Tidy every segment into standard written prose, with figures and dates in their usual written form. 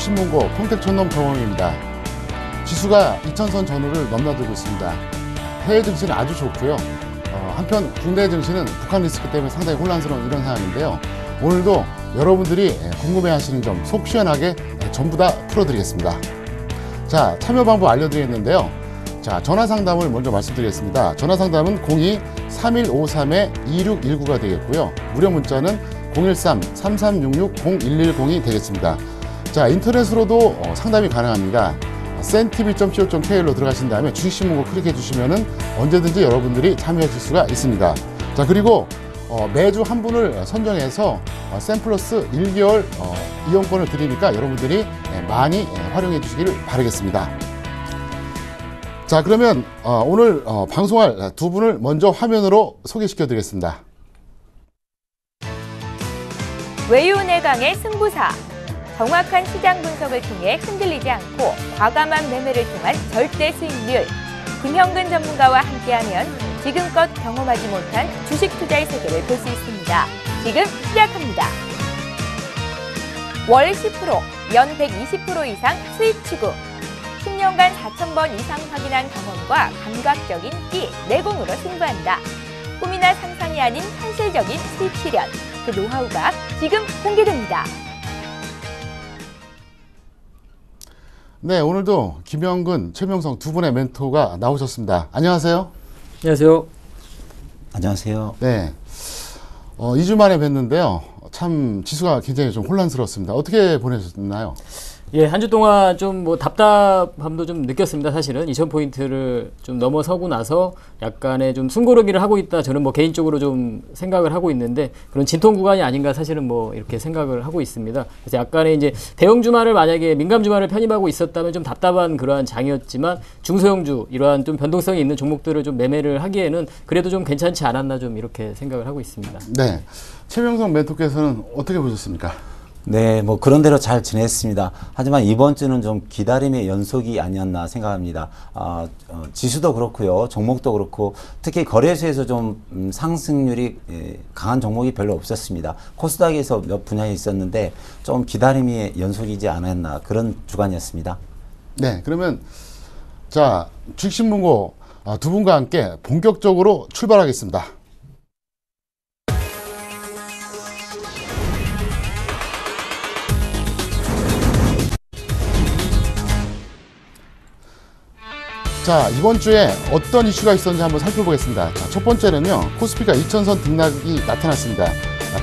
주식신문고 평택촌놈 정홍입니다. 지수가 2000선 전후를 넘나들고 있습니다. 해외 증시는 아주 좋고요. 한편 국내 증시는 북한 리스크 때문에 상당히 혼란스러운 이런 상황인데요. 오늘도 여러분들이 궁금해하시는 점 속 시원하게 전부 다 풀어드리겠습니다. 자, 참여 방법 알려드리겠는데요. 자, 전화 상담을 먼저 말씀드리겠습니다. 전화 상담은 02-3153-2619가 되겠고요. 무료 문자는 013-3366-0110이 되겠습니다. 자, 인터넷으로도 상담이 가능합니다. sentv.co.kr로 들어가신 다음에 주식신문고 클릭해 주시면은 언제든지 여러분들이 참여하실 수가 있습니다. 자, 그리고 매주 한 분을 선정해서 샘플러스 1개월 이용권을 드리니까 여러분들이 많이 활용해 주시기를 바라겠습니다. 자, 그러면 오늘 방송할 두 분을 먼저 화면으로 소개시켜 드리겠습니다. 외유내강의 승부사. 정확한 시장 분석을 통해 흔들리지 않고 과감한 매매를 통한 절대 수익률. 김형근 전문가와 함께하면 지금껏 경험하지 못한 주식 투자의 세계를 볼 수 있습니다. 지금 시작합니다. 월 10%, 연 120% 이상 수익 추구. 10년간 4,000번 이상 확인한 경험과 감각적인 끼, 내공으로 승부한다. 꿈이나 상상이 아닌 현실적인 수익 실현. 그 노하우가 지금 공개됩니다. 네, 오늘도 김형근, 최명성 두 분의 멘토가 나오셨습니다. 안녕하세요. 안녕하세요. 안녕하세요. 네, 2주 만에 뵀는데요. 참 지수가 굉장히 좀 혼란스럽습니다. 어떻게 보내셨나요? 예, 한 주 동안 좀 뭐 답답함도 좀 느꼈습니다. 사실은 2000포인트를 좀 넘어서고 나서 약간의 좀 숨고르기를 하고 있다. 저는 뭐 개인적으로 좀 생각을 하고 있는데 그런 진통 구간이 아닌가 사실은 뭐 이렇게 생각을 하고 있습니다. 그래서 약간의 이제 대형 주말을 만약에 민감 주말을 편입하고 있었다면 좀 답답한 그러한 장이었지만 중소형주 이러한 좀 변동성이 있는 종목들을 좀 매매를 하기에는 그래도 좀 괜찮지 않았나 좀 이렇게 생각을 하고 있습니다. 네, 최명성 멘토께서는 어떻게 보셨습니까? 네, 뭐 그런 대로 잘 지냈습니다. 하지만 이번 주는 좀 기다림의 연속이 아니었나 생각합니다. 지수도 그렇고요, 종목도 그렇고 특히 거래소에서 좀 상승률이 강한 종목이 별로 없었습니다. 코스닥에서 몇 분야에 있었는데 좀 기다림의 연속이지 않았나 그런 주간이었습니다. 네, 그러면 자, 주식신문고 두 분과 함께 본격적으로 출발하겠습니다. 자, 이번 주에 어떤 이슈가 있었는지 한번 살펴보겠습니다. 자, 첫 번째는요, 코스피가 2000선 등락이 나타났습니다.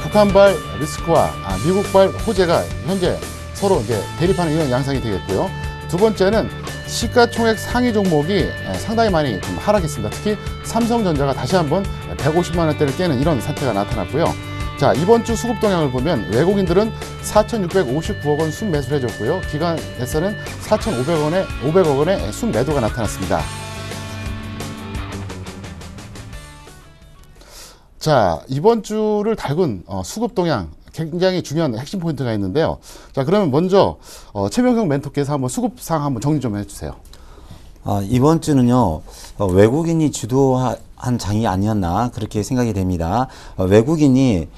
북한발 리스크와 미국발 호재가 현재 서로 이제 대립하는 이런 양상이 되겠고요. 두 번째는 시가총액 상위 종목이 상당히 많이 좀 하락했습니다. 특히 삼성전자가 다시 한번 150만 원대를 깨는 이런 사태가 나타났고요. 자, 이번 주 수급 동향을 보면 외국인들은 4,659억 원 순매수를 해줬고요. 기관에서는 4,500억 원의 순매도가 나타났습니다. 자, 이번 주를 달군 수급 동향 굉장히 중요한 핵심 포인트가 있는데요. 자, 그러면 먼저 최명성 멘토께서 한번 수급상 한번 정리 좀 해주세요. 이번 주는요, 외국인이 주도한 장이 아니었나 그렇게 생각이 됩니다. 외국인이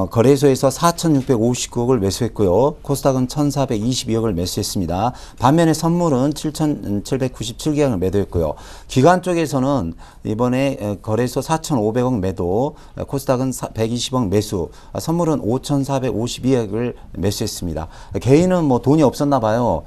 거래소에서 4,659억을 매수했고요. 코스닥은 1,422억을 매수했습니다. 반면에 선물은 7,797계약을 매도했고요. 기관 쪽에서는 이번에 거래소 4,500억 매도, 코스닥은 120억 매수, 선물은 5,452억을 매수했습니다. 개인은 뭐 돈이 없었나 봐요.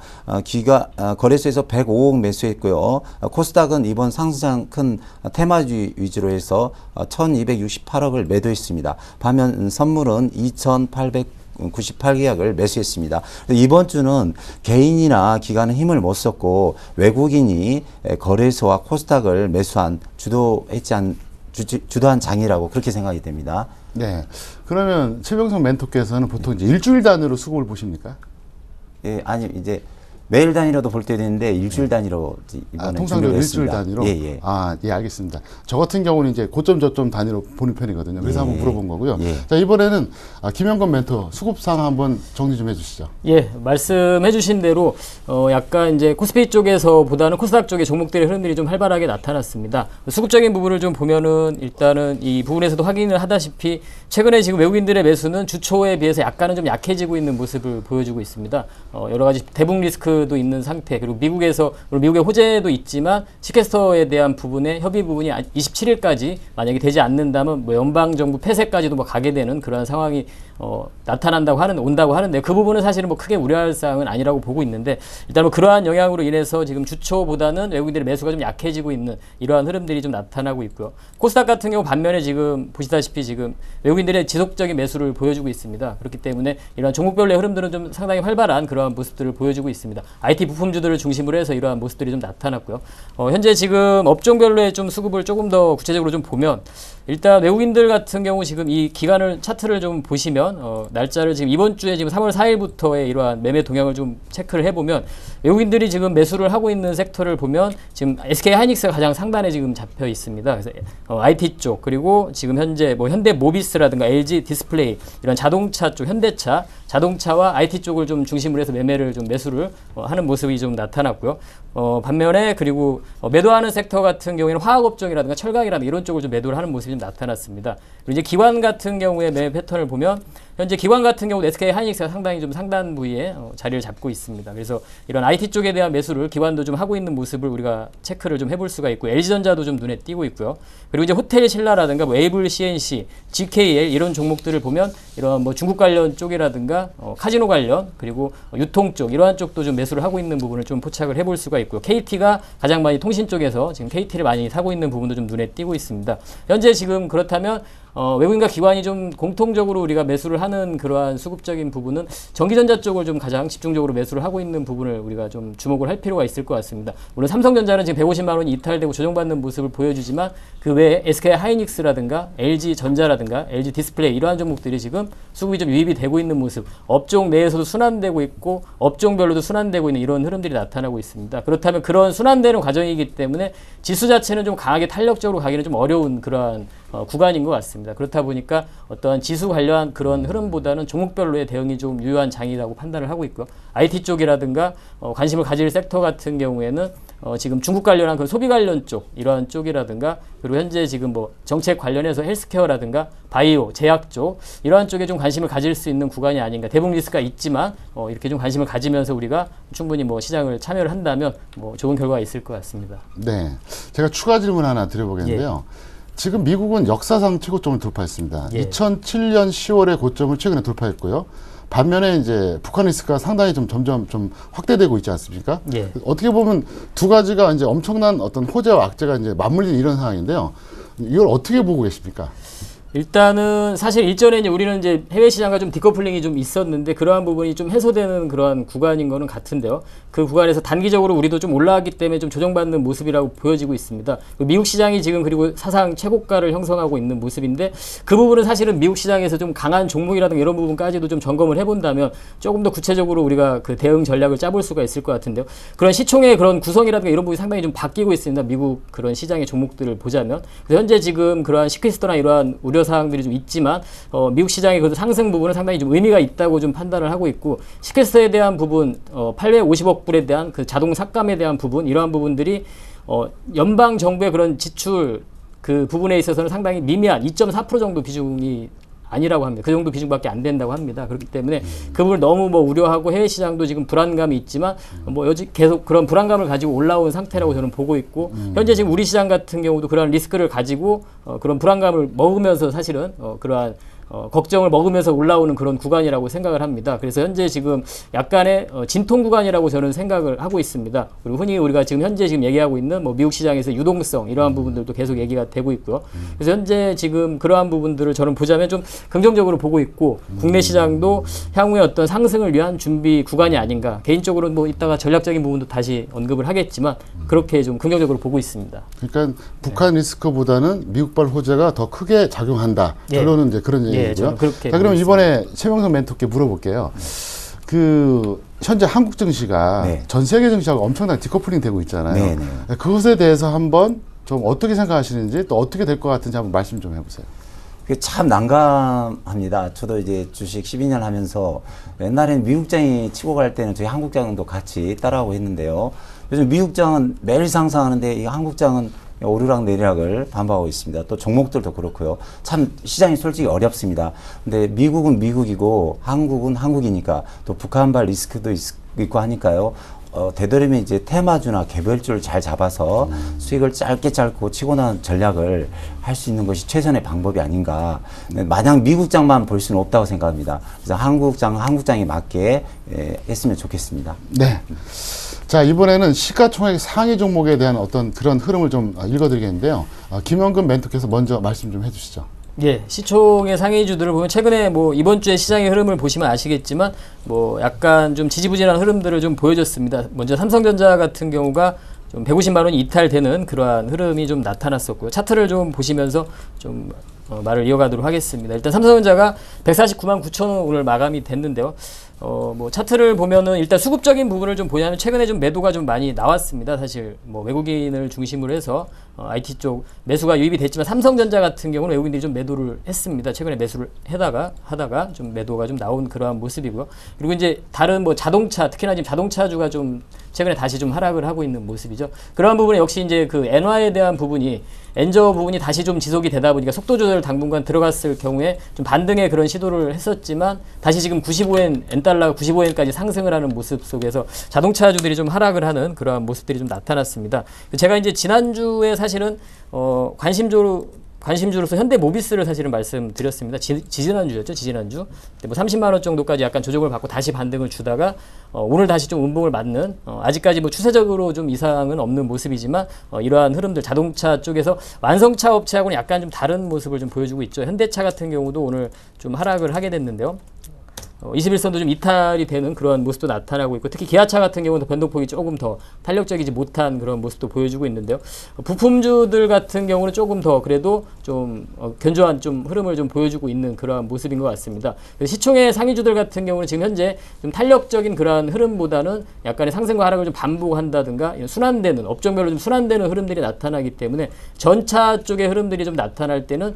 거래소에서 105억 매수했고요. 코스닥은 이번 상승장 큰 테마주 위주로 해서 1,268억을 매도했습니다. 반면 선물은 2,898계약을 매수했습니다. 이번 주는 개인이나 기관은 힘을 못 썼고 외국인이 거래소와 코스닥을 주도한 장이라고 그렇게 생각이 됩니다. 네, 그러면 최병성 멘토께서는 보통 이제 일주일 단위로 수급을 보십니까? 예, 아니 이제 매일 단위로도 볼 때도 있는데 일주일 단위로 이번에 통상적으로 일주일 준비를 했습니다. 단위로? 예, 예. 예, 알겠습니다. 저 같은 경우는 이제 고점 저점 단위로 보는 편이거든요. 그래서 예. 한번 물어본 거고요. 예. 자, 이번에는 김영건 멘토 수급상 한번 정리 좀 해주시죠. 예, 말씀해주신 대로 약간 이제 코스피 쪽에서보다는 코스닥 쪽의 종목들의 흐름들이 좀 활발하게 나타났습니다. 수급적인 부분을 좀 보면은 일단은 이 부분에서도 확인을 하다시피 최근에 지금 외국인들의 매수는 주초에 비해서 약간은 좀 약해지고 있는 모습을 보여주고 있습니다. 여러 가지 대북 리스크도 있는 상태, 그리고 미국의 호재도 있지만 시퀘스터에 대한 부분의 협의 부분이 27일까지 만약에 되지 않는다면 뭐 연방정부 폐쇄까지도 뭐 가게 되는 그러한 상황이 온다고 하는데 그 부분은 사실은 뭐 크게 우려할 사항은 아니라고 보고 있는데 일단 뭐 그러한 영향으로 인해서 지금 주초보다는 외국인들의 매수가 좀 약해지고 있는 이러한 흐름들이 좀 나타나고 있고요. 코스닥 같은 경우 반면에 지금 보시다시피 지금 외국인들의 지속적인 매수를 보여주고 있습니다. 그렇기 때문에 이러한 종목별로의 흐름들은 좀 상당히 활발한 그러한 모습들을 보여주고 있습니다. IT 부품주들을 중심으로 해서 이러한 모습들이 좀 나타났고요. 현재 지금 업종별로의 좀 수급을 조금 더 구체적으로 좀 보면 일단 외국인들 같은 경우 지금 이 기간을 차트를 좀 보시면 날짜를 지금 이번 주에 지금 3월 4일부터의 이러한 매매 동향을 좀 체크를 해보면 외국인들이 지금 매수를 하고 있는 섹터를 보면 지금 SK 하이닉스가 가장 상단에 지금 잡혀 있습니다. 그래서 IT 쪽 그리고 지금 현재 뭐 현대 모비스라든가 LG 디스플레이 이런 자동차 쪽 현대차 자동차와 IT 쪽을 좀 중심으로 해서 매수를 하는 모습이 좀 나타났고요. 반면에 그리고 매도하는 섹터 같은 경우에는 화학업종이라든가 철강이라든가 이런 쪽을 좀 매도를 하는 모습이 좀 나타났습니다. 그리고 이제 기관 같은 경우에 매매 패턴을 보면 현재 기관 같은 경우 SK 하이닉스가 상당히 좀 상단 부위에 자리를 잡고 있습니다. 그래서 이런 IT 쪽에 대한 매수를 기관도 좀 하고 있는 모습을 우리가 체크를 좀 해볼 수가 있고 LG전자도 좀 눈에 띄고 있고요. 그리고 이제 호텔 신라라든가 뭐 에이블 CNC, GKL 이런 종목들을 보면 이런 뭐 중국 관련 쪽이라든가 카지노 관련 그리고 유통 쪽 이러한 쪽도 좀 매수를 하고 있는 부분을 좀 포착을 해볼 수가 있고요. KT가 가장 많이 통신 쪽에서 지금 KT를 많이 사고 있는 부분도 좀 눈에 띄고 있습니다. 현재 지금 그렇다면 외국인과 기관이 좀 공통적으로 우리가 매수를 하는 그러한 수급적인 부분은 전기전자 쪽을 좀 가장 집중적으로 매수를 하고 있는 부분을 우리가 좀 주목을 할 필요가 있을 것 같습니다. 물론 삼성전자는 지금 150만 원이 이탈되고 조정받는 모습을 보여주지만 그 외에 SK 하이닉스라든가 LG 전자라든가 LG 디스플레이 이러한 종목들이 지금 수급이 좀 유입이 되고 있는 모습, 업종 내에서도 순환되고 있고 업종별로도 순환되고 있는 이런 흐름들이 나타나고 있습니다. 그렇다면 그런 순환되는 과정이기 때문에 지수 자체는 좀 강하게 탄력적으로 가기는 좀 어려운 그러한 구간인 것 같습니다. 그렇다 보니까 어떠한 지수 관련 그런 흐름보다는 종목별로의 대응이 좀 유효한 장이라고 판단을 하고 있고요. IT 쪽이라든가 관심을 가질 섹터 같은 경우에는 지금 중국 관련한 그 소비 관련 쪽 이러한 쪽이라든가 그리고 현재 지금 뭐 정책 관련해서 헬스케어라든가 바이오, 제약 쪽 이러한 쪽에 좀 관심을 가질 수 있는 구간이 아닌가. 대북 리스크가 있지만 이렇게 좀 관심을 가지면서 우리가 충분히 뭐 시장을 참여를 한다면 뭐 좋은 결과가 있을 것 같습니다. 네, 제가 추가 질문 하나 드려보겠는데요. 지금 미국은 역사상 최고점을 돌파했습니다. 2007년 10월에 고점을 최근에 돌파했고요. 반면에 이제 북한 리스크가 상당히 점점 확대되고 있지 않습니까? 어떻게 보면 두 가지가 이제 엄청난 어떤 호재와 악재가 이제 맞물리는 이런 상황인데요. 이걸 어떻게 보고 계십니까? 일단은 사실 일전에 이제 우리는 이제 해외 시장과 좀 디커플링이 좀 있었는데 그러한 부분이 좀 해소되는 그러한 구간인 거는 같은데요. 그 구간에서 단기적으로 우리도 좀 올라왔기 때문에 좀 조정받는 모습이라고 보여지고 있습니다. 미국 시장이 지금 그리고 사상 최고가를 형성하고 있는 모습인데 그 부분은 사실은 미국 시장에서 좀 강한 종목이라든가 이런 부분까지도 좀 점검을 해본다면 조금 더 구체적으로 우리가 그 대응 전략을 짜볼 수가 있을 것 같은데요. 그런 시총의 그런 구성이라든가 이런 부분이 상당히 좀 바뀌고 있습니다. 미국 그런 시장의 종목들을 보자면. 그래서 현재 지금 그러한 시퀘스터나 이러한 우려 사항들이 좀 있지만 미국 시장의 그 상승 부분은 상당히 좀 의미가 있다고 좀 판단을 하고 있고 시퀘스터에 대한 부분 850억 불에 대한 그 자동 삭감에 대한 부분 이러한 부분들이 연방 정부의 그런 지출 그 부분에 있어서는 상당히 미미한 2.4% 정도 비중이 아니라고 합니다. 그 정도 비중밖에 안 된다고 합니다. 그렇기 때문에 그 부분을 너무 뭐 우려하고 해외 시장도 지금 불안감이 있지만 뭐 여지 계속 그런 불안감을 가지고 올라온 상태라고 저는 보고 있고 현재 지금 우리 시장 같은 경우도 그러한 리스크를 가지고 그런 불안감을 먹으면서 사실은 그러한 걱정을 먹으면서 올라오는 그런 구간이라고 생각을 합니다. 그래서 현재 지금 약간의 진통 구간이라고 저는 생각을 하고 있습니다. 그리고 흔히 우리가 지금 현재 얘기하고 있는 뭐 미국 시장에서 유동성 이러한 부분들도 계속 얘기가 되고 있고요. 그래서 현재 지금 그러한 부분들을 저는 보자면 좀 긍정적으로 보고 있고 국내 시장도 향후에 어떤 상승을 위한 준비 구간이 아닌가. 개인적으로는 뭐 이따가 전략적인 부분도 다시 언급을 하겠지만 그렇게 좀 긍정적으로 보고 있습니다. 그러니까 북한 리스크보다는 미국발 호재가 더 크게 작용한다. 결론은 이제 그런 얘기고요. 저는 그렇게 자, 그럼 이번에 최명선 멘토께 물어볼게요. 그 현재 한국 증시가 네. 전 세계 증시하고 엄청나게 디커플링 되고 있잖아요. 네, 네. 그것에 대해서 한번 좀 어떻게 생각하시는지 또 어떻게 될 것 같은지 한번 말씀 좀 해보세요. 그게 참 난감합니다. 저도 이제 주식 12년 하면서 옛날에는 미국장이 치고 갈 때는 저희 한국장도 같이 따라하고 했는데요. 요즘 미국장은 매일 상승하는데 이 한국장은 오르락 내리락을 반복하고 있습니다. 또 종목들도 그렇고요. 참 시장이 솔직히 어렵습니다. 근데 미국은 미국이고 한국은 한국이니까 또 북한발 리스크도 있고 하니까요. 되도록이면 이제 테마주나 개별주를 잘 잡아서 수익을 짧게 짧고 치고 나온 전략을 할 수 있는 것이 최선의 방법이 아닌가. 마냥 미국장만 볼 수는 없다고 생각합니다. 그래서 한국장에 맞게 했으면 좋겠습니다. 네. 자, 이번에는 시가총액 상위 종목에 대한 어떤 그런 흐름을 좀 읽어드리겠는데요. 김영근 멘토께서 먼저 말씀 좀 해주시죠. 예, 시총의 상위주들을 보면 최근에 뭐 이번 주에 시장의 흐름을 보시면 아시겠지만 뭐 약간 좀 지지부진한 흐름들을 좀 보여줬습니다. 먼저 삼성전자 같은 경우가 좀 150만 원이 이탈되는 그러한 흐름이 좀 나타났었고요. 차트를 좀 보시면서 좀 말을 이어가도록 하겠습니다. 일단 삼성전자가 149만 9천 원 오늘 마감이 됐는데요. 뭐 차트를 보면은 일단 수급적인 부분을 좀 보냐면 최근에 좀 매도가 좀 많이 나왔습니다. 사실 뭐 외국인을 중심으로 해서 IT 쪽 매수가 유입이 됐지만 삼성전자 같은 경우는 외국인들이 좀 매도를 했습니다. 최근에 매수를 하다가 좀 매도가 좀 나온 그러한 모습이고요. 그리고 이제 다른 뭐 자동차, 특히나 지금 자동차주가 좀 최근에 다시 좀 하락을 하고 있는 모습이죠. 그러한 부분에 역시 이제 그 엔화에 대한 부분이 엔저 부분이 다시 좀 지속이 되다 보니까 속도 조절 당분간 들어갔을 경우에 좀 반등의 그런 시도를 했었지만 다시 지금 95엔, 엔달러 95엔까지 상승을 하는 모습 속에서 자동차주들이 좀 하락을 하는 그러한 모습들이 좀 나타났습니다. 제가 이제 지난주에 사실은 관심주로서 현대모비스를 사실은 말씀드렸습니다. 지지난주였죠, 지지난주. 뭐 30만 원 정도까지 약간 조정을 받고 다시 반등을 주다가 오늘 다시 좀 음봉을 맞는 아직까지 뭐 추세적으로 좀 이상은 없는 모습이지만 이러한 흐름들 자동차 쪽에서 완성차 업체하고는 약간 좀 다른 모습을 좀 보여주고 있죠. 현대차 같은 경우도 오늘 좀 하락을 하게 됐는데요. 21선도 좀 이탈이 되는 그런 모습도 나타나고 있고 특히 기아차 같은 경우는 변동폭이 조금 더 탄력적이지 못한 그런 모습도 보여주고 있는데요. 부품주들 같은 경우는 조금 더 그래도 좀 견조한 좀 흐름을 좀 보여주고 있는 그러한 모습인 것 같습니다. 시총의 상위주들 같은 경우는 지금 현재 좀 탄력적인 그러한 흐름보다는 약간의 상승과 하락을 좀 반복한다든가 순환되는 업종별로 좀 순환되는 흐름들이 나타나기 때문에 전차 쪽의 흐름들이 좀 나타날 때는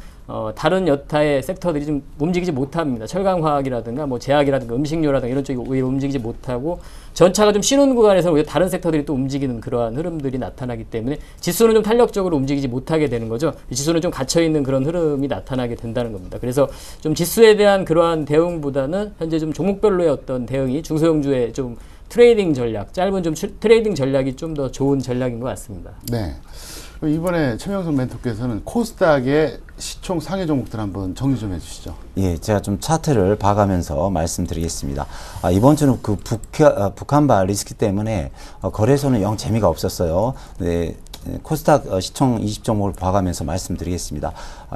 다른 여타의 섹터들이 좀 움직이지 못합니다. 철강화학이라든가 뭐 제약이라든가 음식료라든가 이런 쪽이 오히려 움직이지 못하고 전차가 좀 쉬는 구간에서 오히려 다른 섹터들이 또 움직이는 그러한 흐름들이 나타나기 때문에 지수는 좀 탄력적으로 움직이지 못하게 되는 거죠. 지수는 좀 갇혀있는 그런 흐름이 나타나게 된다는 겁니다. 그래서 좀 지수에 대한 그러한 대응보다는 현재 좀 종목별로의 어떤 대응이 중소형주의 좀 트레이딩 전략, 짧은 좀 트레이딩 전략이 좀 더 좋은 전략인 것 같습니다. 네. 이번에 최명선 멘토께서는 코스닥의 시총 상위 종목들 한번 정리 좀 해주시죠. 예, 제가 좀 차트를 봐가면서 말씀드리겠습니다. 이번 주는 그 북한발 리스크 때문에 거래소는 영 재미가 없었어요. 네, 코스닥 시총 20종목을 봐가면서 말씀드리겠습니다.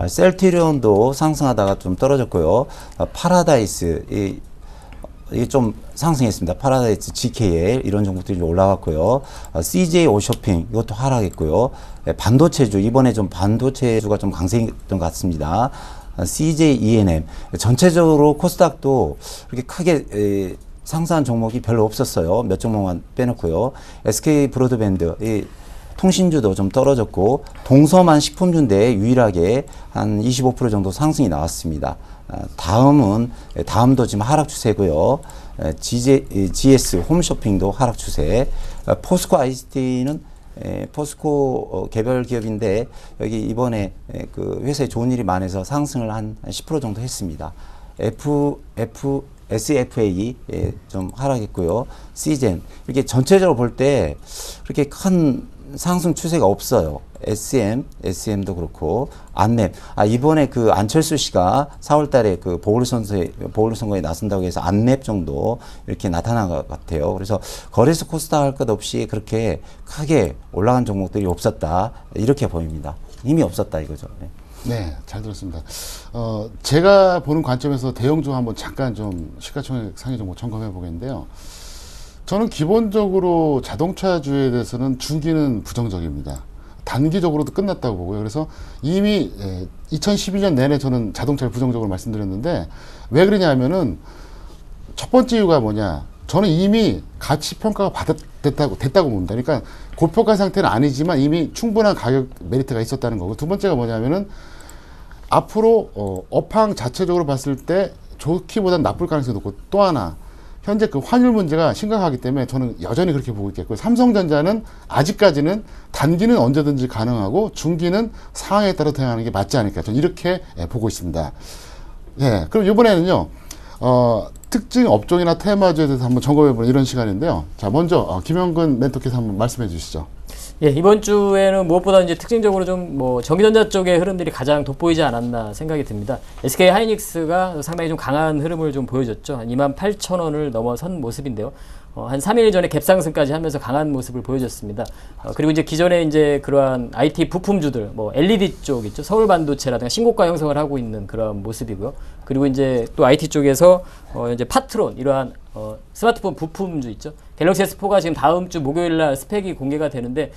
셀트리온도 상승하다가 좀 떨어졌고요. 파라다이스 이게 좀 상승했습니다. 파라다이스, GKL 이런 종목들이 올라왔고요. CJ 오쇼핑 이것도 하락했고요. 반도체주 이번에 좀 반도체주가 좀 강세했던 것 같습니다. CJ ENM 전체적으로 코스닥도 그렇게 크게 상승한 종목이 별로 없었어요. 몇 종목만 빼놓고요. SK 브로드밴드 통신주도 좀 떨어졌고 동서만 식품주인데 유일하게 한 25% 정도 상승이 나왔습니다. 다음도 지금 하락 추세고요. GS 홈쇼핑도 하락 추세. 포스코 ICT는 포스코 개별 기업인데 여기 이번에 그 회사에 좋은 일이 많아서 상승을 한 10% 정도 했습니다. SFA 좀 하락했고요. 시젠 이렇게 전체적으로 볼 때 그렇게 큰 상승 추세가 없어요. SM도 그렇고 안랩 이번에 그 안철수 씨가 4월달에 그 보궐선거에 나선다고 해서 안랩 정도 이렇게 나타난 것 같아요. 그래서 거래소 코스닥 할 것 없이 그렇게 크게 올라간 종목들이 없었다 이렇게 보입니다. 힘이 없었다 이거죠. 네, 잘 들었습니다. 제가 보는 관점에서 대형주 한번 잠깐 좀 시가총액 상위 종목 점검해 보겠는데요. 저는 기본적으로 자동차주에 대해서는 중기는 부정적입니다. 단기적으로도 끝났다고 보고요. 그래서 이미 2012년 내내 저는 자동차를 부정적으로 말씀드렸는데 왜 그러냐 하면은 첫 번째 이유가 뭐냐. 저는 이미 가치 평가가 됐다고 봅니다. 그러니까 고평가 상태는 아니지만 이미 충분한 가격 메리트가 있었다는 거고, 두 번째가 뭐냐면은 앞으로 업황 자체적으로 봤을 때 좋기보다는 나쁠 가능성이 높고, 또 하나 현재 그 환율 문제가 심각하기 때문에 저는 여전히 그렇게 보고 있겠고, 삼성전자는 아직까지는 단기는 언제든지 가능하고 중기는 상황에 따라 대응하는 게 맞지 않을까, 저는 이렇게 보고 있습니다. 예, 그럼 이번에는요 특징 업종이나 테마주에 대해서 한번 점검해보는 이런 시간인데요. 자, 먼저 김영근 멘토께서 한번 말씀해 주시죠. 예, 이번 주에는 무엇보다 이제 특징적으로 좀 뭐 전기전자 쪽의 흐름들이 가장 돋보이지 않았나 생각이 듭니다. SK 하이닉스가 상당히 좀 강한 흐름을 좀 보여줬죠. 한 28,000원을 넘어선 모습인데요. 한 3일 전에 갭상승까지 하면서 강한 모습을 보여줬습니다. 그리고 이제 기존에 이제 그러한 IT 부품주들, 뭐 LED 쪽 있죠. 서울반도체라든가 신고가 형성을 하고 있는 그런 모습이고요. 그리고 이제 또 IT 쪽에서 이제 파트론, 이러한 스마트폰 부품주 있죠. 갤럭시 S4가 지금 다음 주 목요일 날 스펙이 공개가 되는데,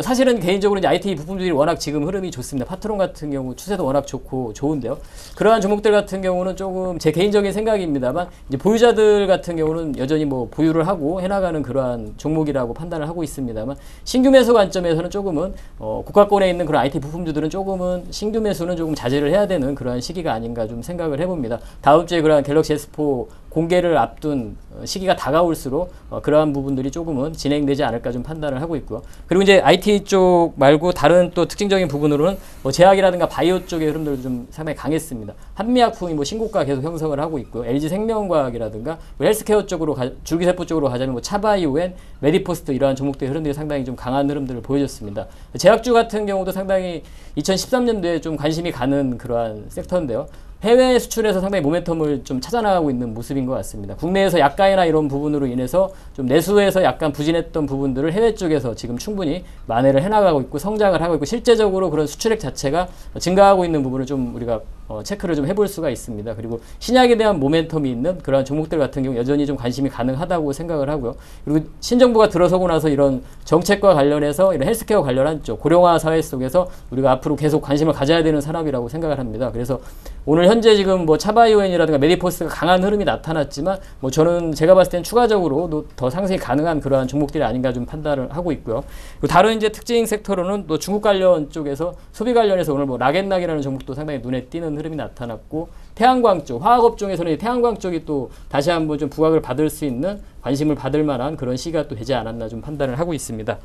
사실은 개인적으로 이제 IT 부품들이 워낙 지금 흐름이 좋습니다. 파트론 같은 경우 추세도 워낙 좋고 좋은데요. 그러한 종목들 같은 경우는 조금 제 개인적인 생각입니다만, 이제 보유자들 같은 경우는 여전히 뭐 보유를 하고 해나가는 그러한 종목이라고 판단을 하고 있습니다만, 신규 매수 관점에서는 조금은 고가권에 있는 그런 IT 부품주들은 조금은 신규 매수는 조금 자제를 해야 되는 그러한 시기가 아닌가 좀 생각을 해봅니다. 다음 주에 그러한 갤럭시 S4 공개를 앞둔 시기가 다가올수록 그러한 부분들이 조금은 진행되지 않을까 좀 판단을 하고 있고요. 그리고 이제 IT 쪽 말고 다른 또 특징적인 부분으로는 뭐 제약이라든가 바이오 쪽의 흐름들도 좀 상당히 강했습니다. 한미약품이 뭐 신고가 계속 형성을 하고 있고요. LG 생명과학이라든가 뭐 헬스케어 쪽으로 줄기세포 쪽으로 가자면 뭐 차바이오엔, 메디포스트, 이러한 종목들의 흐름들이 상당히 좀 강한 흐름들을 보여줬습니다. 제약주 같은 경우도 상당히 2013년도에 좀 관심이 가는 그러한 섹터인데요. 해외 수출에서 상당히 모멘텀을 좀 찾아나가고 있는 모습인 것 같습니다. 국내에서 약가이나 이런 부분으로 인해서 좀 내수에서 약간 부진했던 부분들을 해외 쪽에서 지금 충분히 만회를 해나가고 있고 성장을 하고 있고, 실제적으로 그런 수출액 자체가 증가하고 있는 부분을 좀 우리가 체크를 좀 해볼 수가 있습니다. 그리고 신약에 대한 모멘텀이 있는 그런 종목들 같은 경우 여전히 좀 관심이 가능하다고 생각을 하고요. 그리고 신정부가 들어서고 나서 이런 정책과 관련해서 이런 헬스케어 관련한 쪽 고령화 사회 속에서 우리가 앞으로 계속 관심을 가져야 되는 산업이라고 생각을 합니다. 그래서 오늘 현재 지금 뭐 차바이오엔이라든가 메디포스가 강한 흐름이 나타났지만, 뭐 저는 제가 봤을 땐 추가적으로 더 상승이 가능한 그러한 종목들이 아닌가 좀 판단을 하고 있고요. 그리고 다른 이제 특징 섹터로는 또 중국 관련 쪽에서 소비 관련해서 오늘 뭐 락앤락이라는 종목도 상당히 눈에 띄는 흐름이 나타났고, 태양광 쪽, 화학업종에서는 태양광 쪽이 또 다시 한번 좀 부각을 받을 수 있는, 관심을 받을 만한 그런 시기가 또 되지 않았나 좀 판단을 하고 있습니다.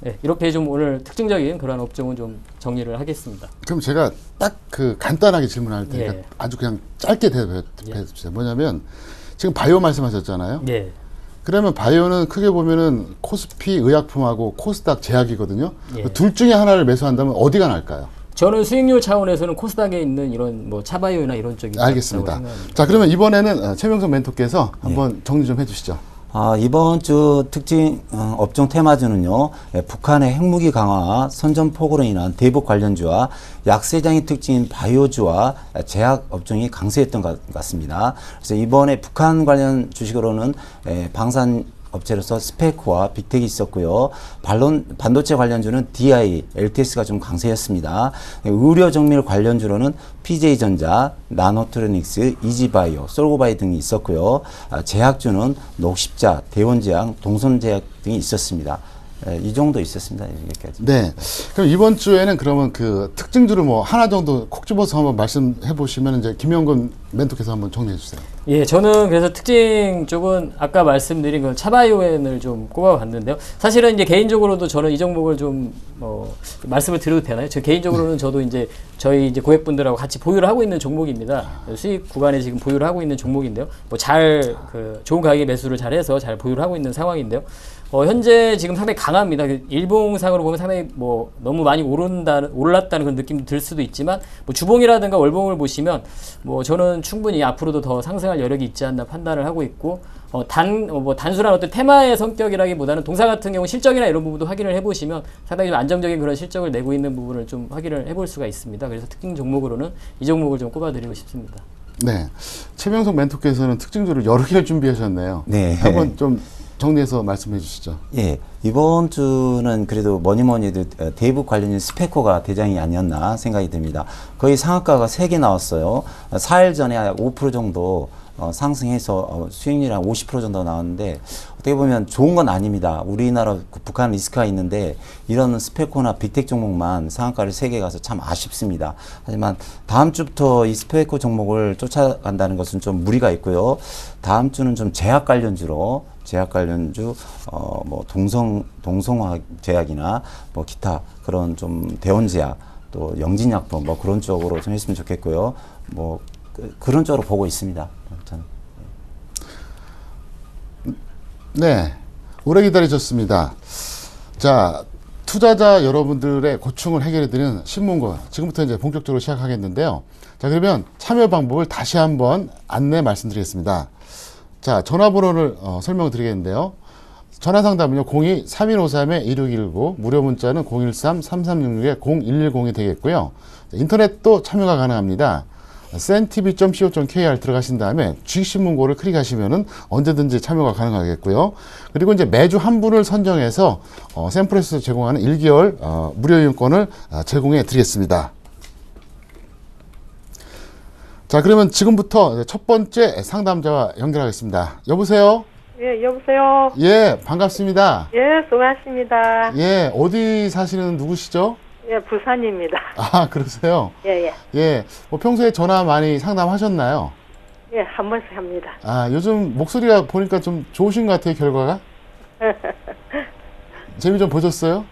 네, 이렇게 좀 오늘 특징적인 그런 업종은 좀 정리를 하겠습니다. 그럼 제가 딱 그 간단하게 질문할 테니까 예. 아주 그냥 짧게 대답해 주세요. 뭐냐면 지금 바이오 말씀하셨잖아요. 예. 그러면 바이오는 크게 보면은 코스피 의약품하고 코스닥 제약이거든요. 예. 둘 중에 하나를 매수한다면 어디가 나을까요? 저는 수익률 차원에서는 코스닥에 있는 이런 뭐 차바이오나 이런 쪽이 알겠습니다. 자, 그러면 이번에는 최명석 멘토께서 한번 정리 좀 해주시죠. 이번 주 특징 업종 테마주는요, 북한의 핵무기 강화, 선전포고로 인한 대북 관련주와 약세장의 특징인 바이오주와 제약 업종이 강세했던 것 같습니다. 그래서 이번에 북한 관련 주식으로는 방산 업체로서 스페코와 빅텍이 있었고요. 반도체 관련주는 DI, LTS가 좀 강세였습니다. 의료 정밀 관련주로는 PJ전자, 나노트로닉스, 이지바이오, 솔고바이 등이 있었고요. 제약주는 녹십자, 대원제약, 동선제약 등이 있었습니다. 이 정도 있었습니다. 여기까지. 네. 그럼 이번 주에는 그러면 그 특징주를 뭐 하나 정도 콕 집어서 한번 말씀해 보시면 이제 김영근 멘토께서 한번 정리해 주세요. 예, 저는 그래서 특징 쪽은 아까 말씀드린 그 차바이오엔을 좀 꼽아봤는데요. 사실은 이제 개인적으로도 저는 이 종목을 좀 말씀을 드려도 되나요? 저 개인적으로는 저도 이제 저희 이제 고객분들하고 같이 보유를 하고 있는 종목입니다. 수익 구간에 지금 보유를 하고 있는 종목인데요. 뭐 좋은 가격에 매수를 잘해서 잘 보유를 하고 있는 상황인데요. 현재 지금 상당히 강합니다. 일봉상으로 보면 상당히 뭐 너무 많이 올랐다는 그런 느낌도 들 수도 있지만, 뭐 주봉이라든가 월봉을 보시면 뭐 저는 충분히 앞으로도 더 상승할 여력이 있지 않나 판단을 하고 있고, 단순한 어떤 테마의 성격이라기보다는 동사 같은 경우 실적이나 이런 부분도 확인을 해보시면 상당히 좀 안정적인 그런 실적을 내고 있는 부분을 좀 확인을 해볼 수가 있습니다. 그래서 특징 종목으로는 이 종목을 좀 꼽아드리고 싶습니다. 네. 최명석 멘토께서는 특징주를 여러 개를 준비하셨네요. 네. 한번 좀 정리해서 말씀해 주시죠. 예, 이번 주는 그래도 뭐니 해도 대북 관련된 스페코가 대장이 아니었나 생각이 듭니다. 거의 상한가가 3개 나왔어요. 4일 전에 5% 정도 상승해서 수익률이 한 50% 정도 나왔는데 어떻게 보면 좋은 건 아닙니다. 우리나라 북한 리스크가 있는데 이런 스페코나 빅텍 종목만 상한가를 세게 가서 참 아쉽습니다. 하지만 다음 주부터 이 스페코 종목을 쫓아간다는 것은 좀 무리가 있고요. 다음 주는 좀 제약 관련주로 뭐 동성화학 제약이나 뭐 기타 그런 좀 대원제약 또 영진약품 뭐 그런 쪽으로 좀 했으면 좋겠고요. 뭐 그런 쪽으로 보고 있습니다. 저는. 네, 오래 기다리셨습니다. 자, 투자자 여러분들의 고충을 해결해드리는 신문고 지금부터 이제 본격적으로 시작하겠는데요. 자, 그러면 참여 방법을 다시 한번 안내 말씀드리겠습니다. 자, 전화번호를 설명드리겠는데요. 전화 상담은요, 02-3153-1619, 무료 문자는 013-3366-0110이 되겠고요. 인터넷도 참여가 가능합니다. cntv.co.kr 들어가신 다음에 주식신문고를 클릭하시면은 언제든지 참여가 가능하겠고요. 그리고 이제 매주 한 분을 선정해서 샘플에서 제공하는 1개월 무료 이용권을 제공해 드리겠습니다. 자, 그러면 지금부터 첫 번째 상담자와 연결하겠습니다. 여보세요? 예, 여보세요. 예, 반갑습니다. 예, 수고하십니다. 예, 어디 사시는 누구시죠? 예, 부산입니다. 아, 그러세요? 예, 예. 예, 뭐 평소에 전화 많이 상담하셨나요? 예, 한 번씩 합니다. 아, 요즘 목소리가 보니까 좀 좋으신 것 같아요, 결과가? 재미 좀 보셨어요?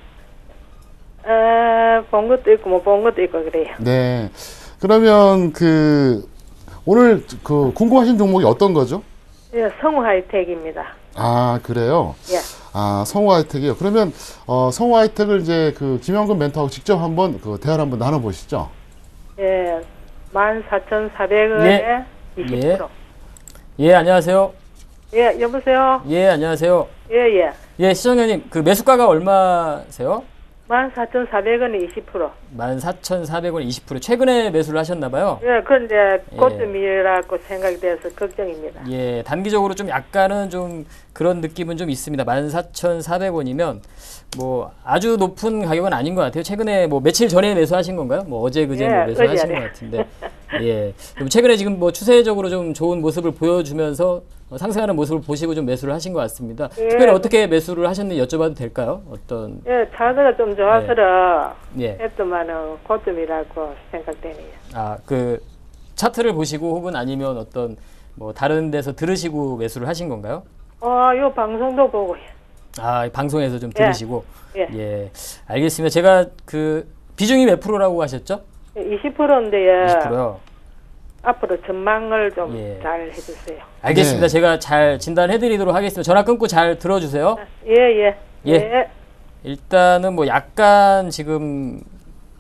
본 것도 있고, 못 본 것도 있고, 그래요. 네. 그러면 오늘 궁금하신 종목이 어떤 거죠? 예, 성우 하이텍입니다. 아, 그래요? 예. 아, 성우 하이텍이요. 그러면, 성우 하이텍을 이제 김영근 멘토하고 직접 한번 대화를 한번 나눠보시죠. 예, 14,400원에 예. 20%. 예, 안녕하세요. 예, 여보세요? 예, 안녕하세요. 예, 예. 예, 시청자님, 매수가가 얼마세요? 14,400원에 20%. 14,400원 20%. 최근에 매수를 하셨나봐요. 예, 그런데 고점이라고 생각이 돼서 걱정입니다. 예, 단기적으로 좀 약간은 좀 그런 느낌은 좀 있습니다. 14,400원이면 뭐 아주 높은 가격은 아닌 것 같아요. 최근에 뭐 며칠 전에 매수하신 건가요? 뭐 어제 그제 뭐 매수하신 것 같은데. 예. 그럼 최근에 지금 뭐 추세적으로 좀 좋은 모습을 보여주면서 상승하는 모습을 보시고 좀 매수를 하신 것 같습니다. 예. 특별히 어떻게 매수를 하셨는지 여쭤봐도 될까요? 어떤? 예, 차트가 좀 좋아서 예. 했더만은 고점이라고 생각되네요. 아, 차트를 보시고 혹은 아니면 어떤 뭐 다른 데서 들으시고 매수를 하신 건가요? 요 방송도 보고요. 아, 방송에서 좀 들으시고. 예. 예. 알겠습니다. 제가 비중이 몇 프로라고 하셨죠? 20%인데요. 20%요. 앞으로 전망을 좀 예. 잘 해주세요. 알겠습니다. 네. 제가 잘 진단해 드리도록 하겠습니다. 전화 끊고 잘 들어주세요. 예. 예. 일단은 뭐 약간 지금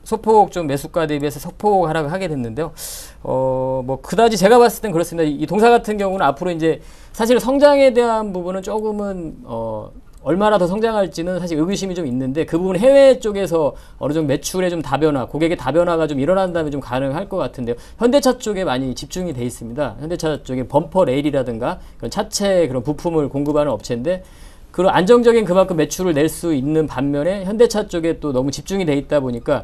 소폭 좀 매수가 대비해서 소폭 하락을 하게 됐는데요. 뭐 그다지 제가 봤을 땐 그렇습니다. 이 동사 같은 경우는 앞으로 이제 사실 성장에 대한 부분은 조금은 얼마나 더 성장할지는 사실 의구심이 좀 있는데 그 부분 해외 쪽에서 어느 정도 매출의 좀 다변화, 고객의 다변화가 좀 일어난다면 좀 가능할 것 같은데요. 현대차 쪽에 많이 집중이 돼 있습니다. 현대차 쪽에 범퍼 레일이라든가 그런 차체 그런 부품을 공급하는 업체인데 그런 안정적인 그만큼 매출을 낼 수 있는 반면에 현대차 쪽에 또 너무 집중이 돼 있다 보니까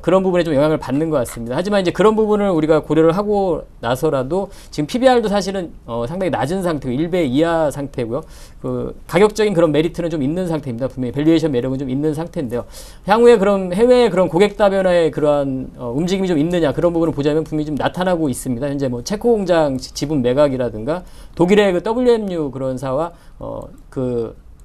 그런 부분에 좀 영향을 받는 것 같습니다. 하지만 이제 그런 부분을 우리가 고려를 하고 나서라도 지금 PBR도 사실은 상당히 낮은 상태고 1배 이하 상태고요. 가격적인 그런 메리트는 좀 있는 상태입니다. 분명히 밸류에이션 매력은 좀 있는 상태인데요. 향후에 그런 해외의 그런 고객 다변화의 그러한 움직임이 좀 있느냐 그런 부분을 보자면 분명히 좀 나타나고 있습니다. 현재 뭐 체코 공장 지분 매각이라든가 독일의 WMU 그런 사와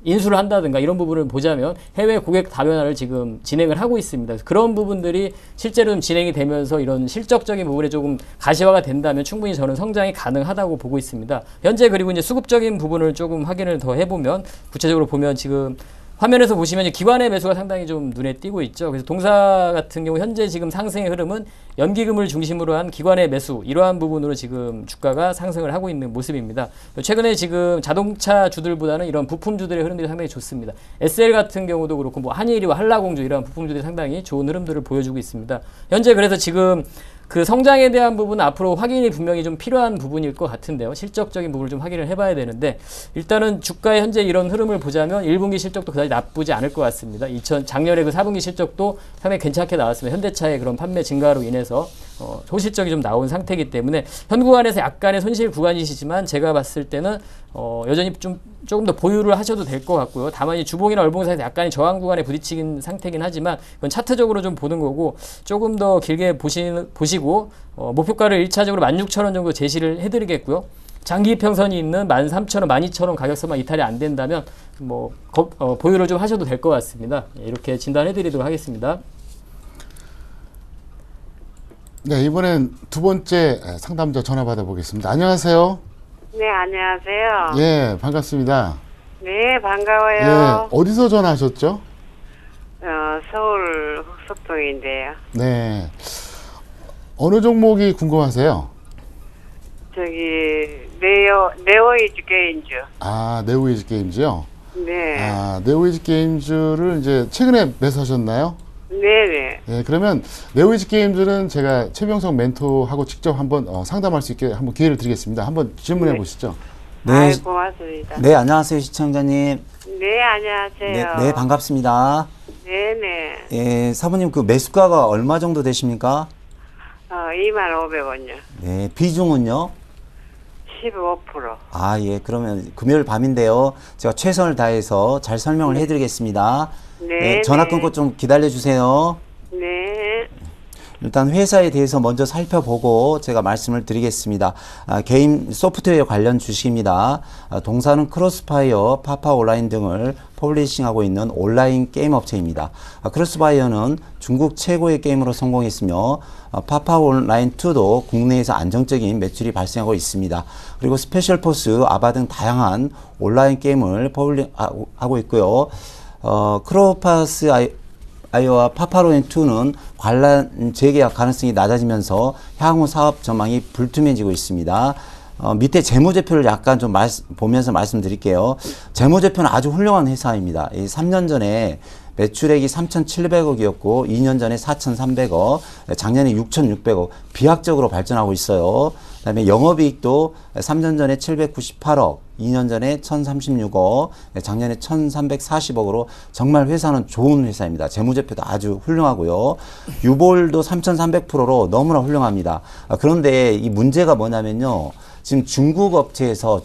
인수를 한다든가 이런 부분을 보자면 해외 고객 다변화를 지금 진행을 하고 있습니다. 그런 부분들이 실제로 좀 진행이 되면서 이런 실적적인 부분에 조금 가시화가 된다면 충분히 저는 성장이 가능하다고 보고 있습니다. 현재 그리고 이제 수급적인 부분을 조금 확인을 더 해보면 구체적으로 보면 지금 화면에서 보시면 기관의 매수가 상당히 좀 눈에 띄고 있죠. 그래서 동사 같은 경우 현재 지금 상승의 흐름은 연기금을 중심으로 한 기관의 매수 이러한 부분으로 지금 주가가 상승을 하고 있는 모습입니다. 최근에 지금 자동차 주들보다는 이런 부품주들의 흐름들이 상당히 좋습니다. SL 같은 경우도 그렇고 뭐 한일이와 한라공주 이러한 부품주들이 상당히 좋은 흐름들을 보여주고 있습니다. 현재 그래서 지금 그 성장에 대한 부분은 앞으로 확인이 분명히 좀 필요한 부분일 것 같은데요. 실적적인 부분을 좀 확인을 해봐야 되는데 일단은 주가의 현재 이런 흐름을 보자면 1분기 실적도 그다지 나쁘지 않을 것 같습니다. 작년에 그 4분기 실적도 상당히 괜찮게 나왔습니다. 현대차의 그런 판매 증가로 인해서 소실적이 좀 나온 상태이기 때문에 현 구간에서 약간의 손실 구간이시지만 제가 봤을 때는 여전히 조금 더 보유를 하셔도 될 것 같고요. 다만 이 주봉이나 월봉 사이에서 약간의 저항 구간에 부딪히긴 상태긴 하지만 그건 차트적으로 좀 보는 거고 조금 더 길게 보시고 목표가를 1차적으로 16,000원 정도 제시를 해드리겠고요. 장기 평선이 있는 13,000원, 12,000원 가격선만 이탈이 안 된다면 보유를 좀 하셔도 될 것 같습니다. 이렇게 진단해드리도록 하겠습니다. 네, 이번엔 두 번째 상담자 전화 받아보겠습니다. 안녕하세요. 네, 안녕하세요. 예, 반갑습니다. 네, 반가워요. 예, 어디서 전화하셨죠? 서울 흑석동인데요. 네. 어느 종목이 궁금하세요? 저기 네오이즈 게임즈. 아, 네오이즈 게임즈요? 네. 아, 네오이즈 게임즈를 이제 최근에 매수하셨나요? 네네. 예, 그러면 네오이즈 게임즈는 제가 최병성 멘토하고 직접 한번 상담할 수 있게 한번 기회를 드리겠습니다. 한번 질문해 보시죠. 네. 아이, 고맙습니다. 네, 안녕하세요, 시청자님. 네, 안녕하세요. 네, 반갑습니다. 네네. 예, 사모님 그 매수가가 얼마 정도 되십니까? 25,500원요. 네, 비중은요? 15%. 아, 예, 그러면 금요일 밤인데요. 제가 최선을 다해서 잘 설명을 해드리겠습니다. 네. 전화 끊고 좀 기다려 주세요. 네. 일단 회사에 대해서 먼저 살펴보고 제가 말씀을 드리겠습니다. 게임 소프트웨어 관련 주식입니다. 동사는 크로스파이어, 파파 온라인 등을 퍼블리싱하고 있는 온라인 게임 업체입니다. 크로스파이어는 중국 최고의 게임으로 성공했으며 파파 온라인 2도 국내에서 안정적인 매출이 발생하고 있습니다. 그리고 스페셜 포스, 아바 등 다양한 온라인 게임을 퍼블리하고 있고요. 크로파스 아이와 파파로인2는 관련 재계약 가능성이 낮아지면서 향후 사업 전망이 불투명해지고 있습니다. 밑에 재무제표를 약간 좀 보면서 말씀드릴게요. 재무제표는 아주 훌륭한 회사입니다. 3년 전에 매출액이 3,700억이었고 2년 전에 4,300억, 작년에 6,600억 비약적으로 발전하고 있어요. 그다음에 영업이익도 3년 전에 798억, 2년 전에 1,036억, 작년에 1,340억으로 정말 회사는 좋은 회사입니다. 재무제표도 아주 훌륭하고요. 유볼도 3,300%로 너무나 훌륭합니다. 그런데 이 문제가 뭐냐면요. 지금 중국에서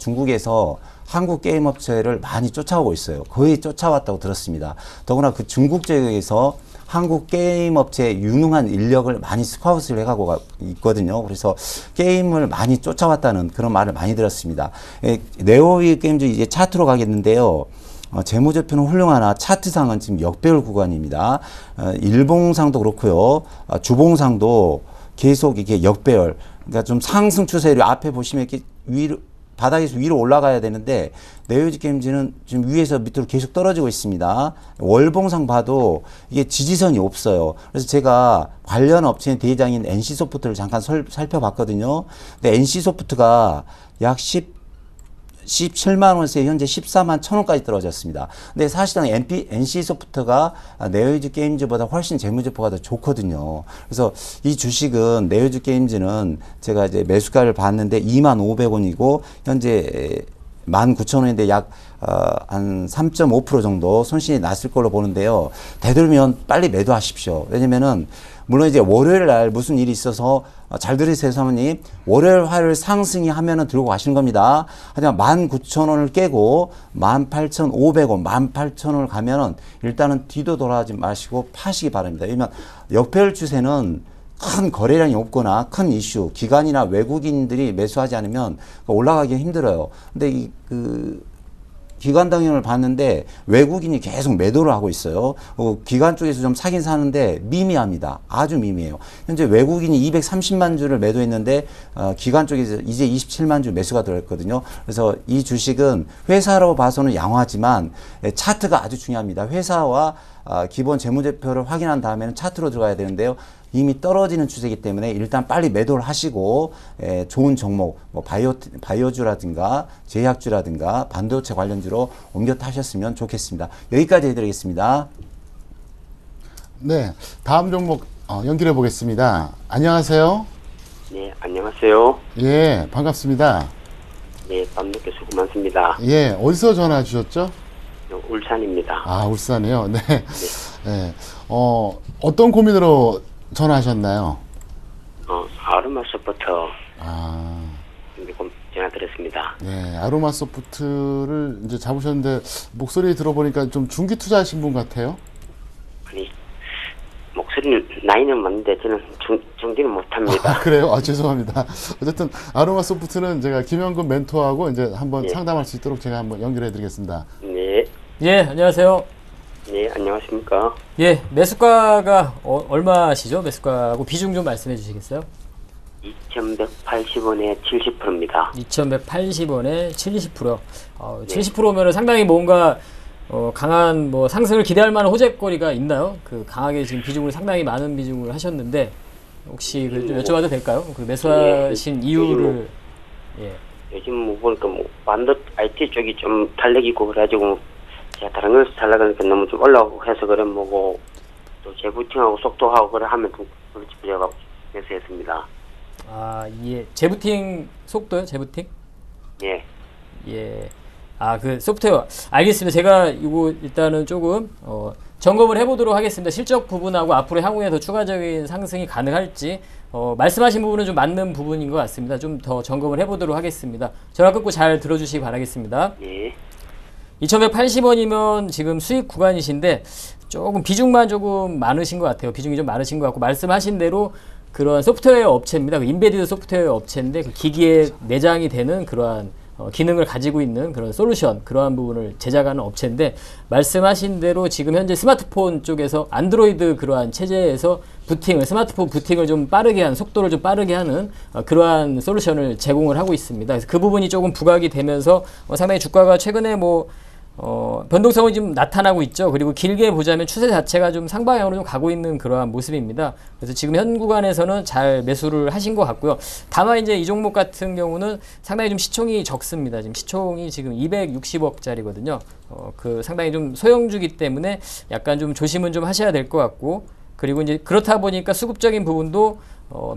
한국 게임 업체를 많이 쫓아오고 있어요. 거의 쫓아왔다고 들었습니다. 더구나 그 중국 지역에서 한국 게임 업체의 유능한 인력을 많이 스카웃을 해가고 있거든요. 그래서 게임을 많이 쫓아왔다는 그런 말을 많이 들었습니다. 네오이 게임즈 이제 차트로 가겠는데요. 재무제표는 훌륭하나 차트상은 지금 역배열 구간입니다. 일봉상도 그렇고요. 주봉상도 계속 이게 역배열. 그러니까 좀 상승 추세를 앞에 보시면 이렇게 바닥에서 위로 올라가야 되는데 네오이즈 게임즈는 지금 위에서 밑으로 계속 떨어지고 있습니다. 월봉상 봐도 이게 지지선이 없어요. 그래서 제가 관련 업체의 대장인 NC소프트를 잠깐 살펴봤거든요. 근데 NC소프트가 약 17만 원에서 현재 14만 1,000원까지 떨어졌습니다. 근데 사실은 NC소프트가 네오이즈 게임즈보다 훨씬 재무제표가 더 좋거든요. 그래서 이 주식은 네오이즈 게임즈는 제가 이제 매수가를 봤는데 2,500원이고 현재 19,000원인데 약 한 3.5% 정도 손실이 났을 걸로 보는데요. 되도록이면 빨리 매도하십시오. 왜냐면은 물론 이제 월요일 날 무슨 일이 있어서 잘 들으세요, 사모님. 월요일, 화요일 상승이 하면은 들고 가시는 겁니다. 하지만 19,000원을 깨고 18,500원, 18,000원을 가면은 일단은 뒤도 돌아가지 마시고 파시기 바랍니다. 왜냐면 역배열 추세는 큰 거래량이 없거나 큰 이슈, 기관이나 외국인들이 매수하지 않으면 올라가기 힘들어요. 근데 기관 당형을 봤는데 외국인이 계속 매도를 하고 있어요. 기관 쪽에서 좀 사긴 사는데 미미합니다. 아주 미미해요. 현재 외국인이 230만 주를 매도했는데 기관 쪽에서 이제 27만 주 매수가 들어있거든요. 그래서 이 주식은 회사로 봐서는 양호하지만 차트가 아주 중요합니다. 회사와 기본 재무제표를 확인한 다음에는 차트로 들어가야 되는데요. 이미 떨어지는 추세이기 때문에 일단 빨리 매도를 하시고 좋은 종목, 뭐 바이오주라든가 제약주라든가 반도체 관련주로 옮겨 타셨으면 좋겠습니다. 여기까지 해드리겠습니다. 네, 다음 종목 연결해 보겠습니다. 안녕하세요. 네, 안녕하세요. 예, 반갑습니다. 네, 밤늦게 수고 많습니다. 예, 어디서 전화 주셨죠? 울산입니다. 아, 울산이요? 네. 네. 어떤 고민으로 전화하셨나요? 아로마 소프터 아, 전화 드렸습니다. 네. 아로마 소프트를 이제 잡으셨는데, 목소리 들어보니까 좀 중기 투자하신 분 같아요? 아니, 목소리는, 나이는 맞는데, 저는 중기는 못합니다. 아, 그래요? 아, 죄송합니다. 어쨌든, 아로마 소프트는 제가 김영근 멘토하고 이제 한번 예. 상담할 수 있도록 제가 한번 연결해 드리겠습니다. 네, 예, 안녕하세요. 네, 안녕하십니까. 예, 매수가가 얼마시죠? 매수가하고 비중 좀 말씀해 주시겠어요? 2,180원에 70%입니다. 2,180원에 70%. 70%면 상당히 뭔가 강한 뭐 상승을 기대할 만한 호재거리가 있나요? 그 강하게 지금 비중을 상당히 많은 비중을 하셨는데 혹시 좀 여쭤봐도 될까요? 그 매수하신 이유를 예. 요즘 뭐 보니까 반도 IT 쪽이 좀 탄력이고 그래가지고 제가 다른 걸 살려가니까 너무 좀 올라오고 해서 그래 뭐고 또 재부팅하고 속도하고 그래 하면 좀 그렇지 제가 매수했습니다. 아, 예. 재부팅 속도요? 재부팅? 예. 예. 아, 그 소프트웨어. 알겠습니다. 제가 이거 일단은 조금 점검을 해보도록 하겠습니다. 실적 부분하고 앞으로 향후에 더 추가적인 상승이 가능할지 말씀하신 부분은 좀 맞는 부분인 것 같습니다. 좀 더 점검을 해보도록 하겠습니다. 전화 끊고 잘 들어주시기 바라겠습니다. 예. 2,180원이면 지금 수익 구간이신데 조금 비중만 조금 많으신 것 같아요. 비중이 좀 많으신 것 같고 말씀하신 대로 그러한 소프트웨어 업체입니다. 그 인베디드 소프트웨어 업체인데 그 기기에 내장이 되는 그러한 기능을 가지고 있는 그런 솔루션, 그러한 부분을 제작하는 업체인데 말씀하신 대로 지금 현재 스마트폰 쪽에서 안드로이드 그러한 체제에서 스마트폰 부팅을 좀 빠르게 하는, 속도를 좀 빠르게 하는 그러한 솔루션을 제공을 하고 있습니다. 그래서 그 부분이 조금 부각이 되면서 상당히 주가가 최근에 변동성이 좀 나타나고 있죠. 그리고 길게 보자면 추세 자체가 좀 상방향으로 좀 가고 있는 그러한 모습입니다. 그래서 지금 현 구간에서는 잘 매수를 하신 것 같고요. 다만 이제 이 종목 같은 경우는 상당히 좀 시총이 적습니다. 지금 시총이 지금 260억짜리거든요. 상당히 좀 소형주기 때문에 약간 좀 조심은 좀 하셔야 될 것 같고, 그리고 이제 그렇다 보니까 수급적인 부분도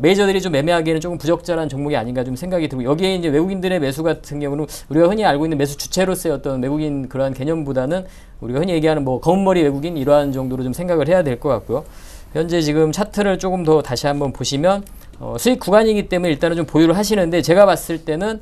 메이저들이 좀 매매하기에는 조금 부적절한 종목이 아닌가 좀 생각이 들고, 여기에 이제 외국인들의 매수 같은 경우는 우리가 흔히 알고 있는 매수 주체로서의 어떤 외국인 그러한 개념보다는 우리가 흔히 얘기하는 검은머리 외국인 이러한 정도로 좀 생각을 해야 될 것 같고요. 현재 지금 차트를 조금 더 다시 한번 보시면 수익 구간이기 때문에 일단은 좀 보유를 하시는데, 제가 봤을 때는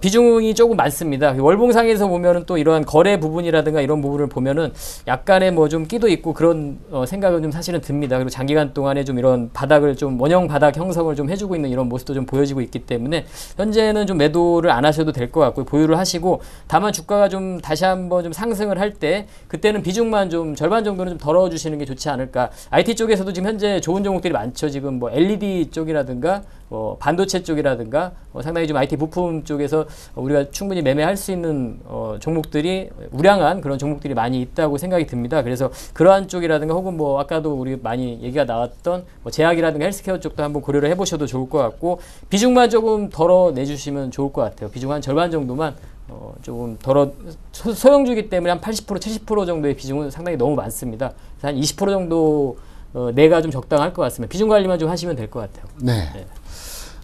비중이 조금 많습니다. 월봉상에서 보면은 또 이러한 거래 부분이라든가 이런 부분을 보면은 약간의 좀 끼도 있고 그런 생각은 좀 사실은 듭니다. 그리고 장기간 동안에 좀 이런 바닥을 좀 원형 바닥 형성을 좀 해주고 있는 이런 모습도 좀 보여지고 있기 때문에 현재는 좀 매도를 안 하셔도 될 것 같고 보유를 하시고, 다만 주가가 좀 다시 한번 좀 상승을 할 때 그때는 비중만 좀 절반 정도는 좀 덜어주시는 게 좋지 않을까. IT 쪽에서도 지금 현재 좋은 종목들이 많죠. 지금 LED 쪽이라든가 반도체 쪽이라든가 상당히 좀 IT 부품 쪽에서 우리가 충분히 매매할 수 있는 종목들이 우량한 그런 종목들이 많이 있다고 생각이 듭니다. 그래서 그러한 쪽이라든가 혹은 아까도 우리 많이 얘기가 나왔던 제약이라든가 헬스케어 쪽도 한번 고려를 해보셔도 좋을 것 같고, 비중만 조금 덜어 내주시면 좋을 것 같아요. 비중 한 절반 정도만 조금 소형주기 때문에 한 80%, 70% 정도의 비중은 상당히 너무 많습니다. 그래서 한 20% 정도 내가 좀 적당할 것 같습니다. 비중 관리만 좀 하시면 될 것 같아요. 네.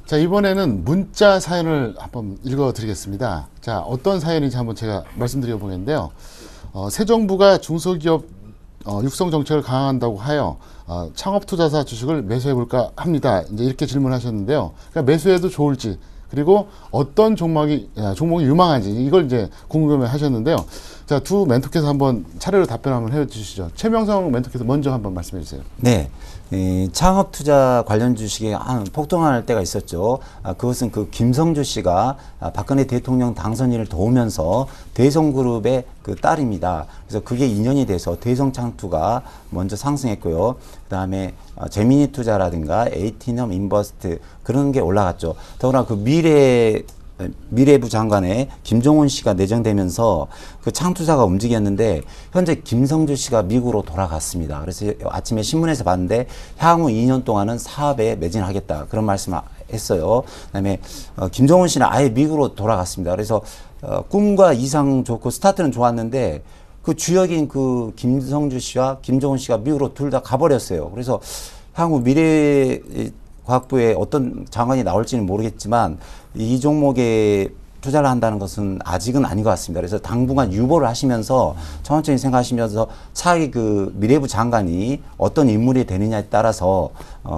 자, 이번에는 문자 사연을 한번 읽어드리겠습니다. 자, 어떤 사연인지 한번 제가 말씀드려 보겠는데요. 새 정부가 중소기업 육성 정책을 강화한다고 하여 창업투자사 주식을 매수해볼까 합니다. 이제 이렇게 질문하셨는데요. 그러니까 매수해도 좋을지, 그리고 어떤 종목이 유망한지 이걸 이제 궁금해 하셨는데요. 자, 두 멘토께서 한번 차례로 답변 한번 해주시죠. 최명성 멘토께서 먼저 한번 말씀해 주세요. 네. 창업 투자 관련 주식이 폭등할 때가 있었죠. 그것은 그 김성주 씨가 박근혜 대통령 당선인을 도우면서 대성그룹의 그 딸입니다. 그래서 그게 인연이 돼서 대성창투가 먼저 상승했고요. 그다음에 재미니 투자라든가 에이티넘 인버스트 그런 게 올라갔죠. 더구나 그 미래부 장관에 김종훈 씨가 내정되면서 그 창투사가 움직였는데 현재 김성주 씨가 미국으로 돌아갔습니다. 그래서 아침에 신문에서 봤는데 향후 2년 동안은 사업에 매진하겠다 그런 말씀을 했어요. 그다음에 김종훈 씨는 아예 미국으로 돌아갔습니다. 그래서 꿈과 이상 좋고 스타트는 좋았는데 그 주역인 그 김성주 씨와 김종훈 씨가 미국으로 둘 다 가버렸어요. 그래서 향후 미래 과학부에 어떤 장관이 나올지는 모르겠지만 이 종목에 투자를 한다는 것은 아직은 아닌 것 같습니다. 그래서 당분간 유보를 하시면서 천천히 생각하시면서 차기 그 미래부 장관이 어떤 인물이 되느냐에 따라서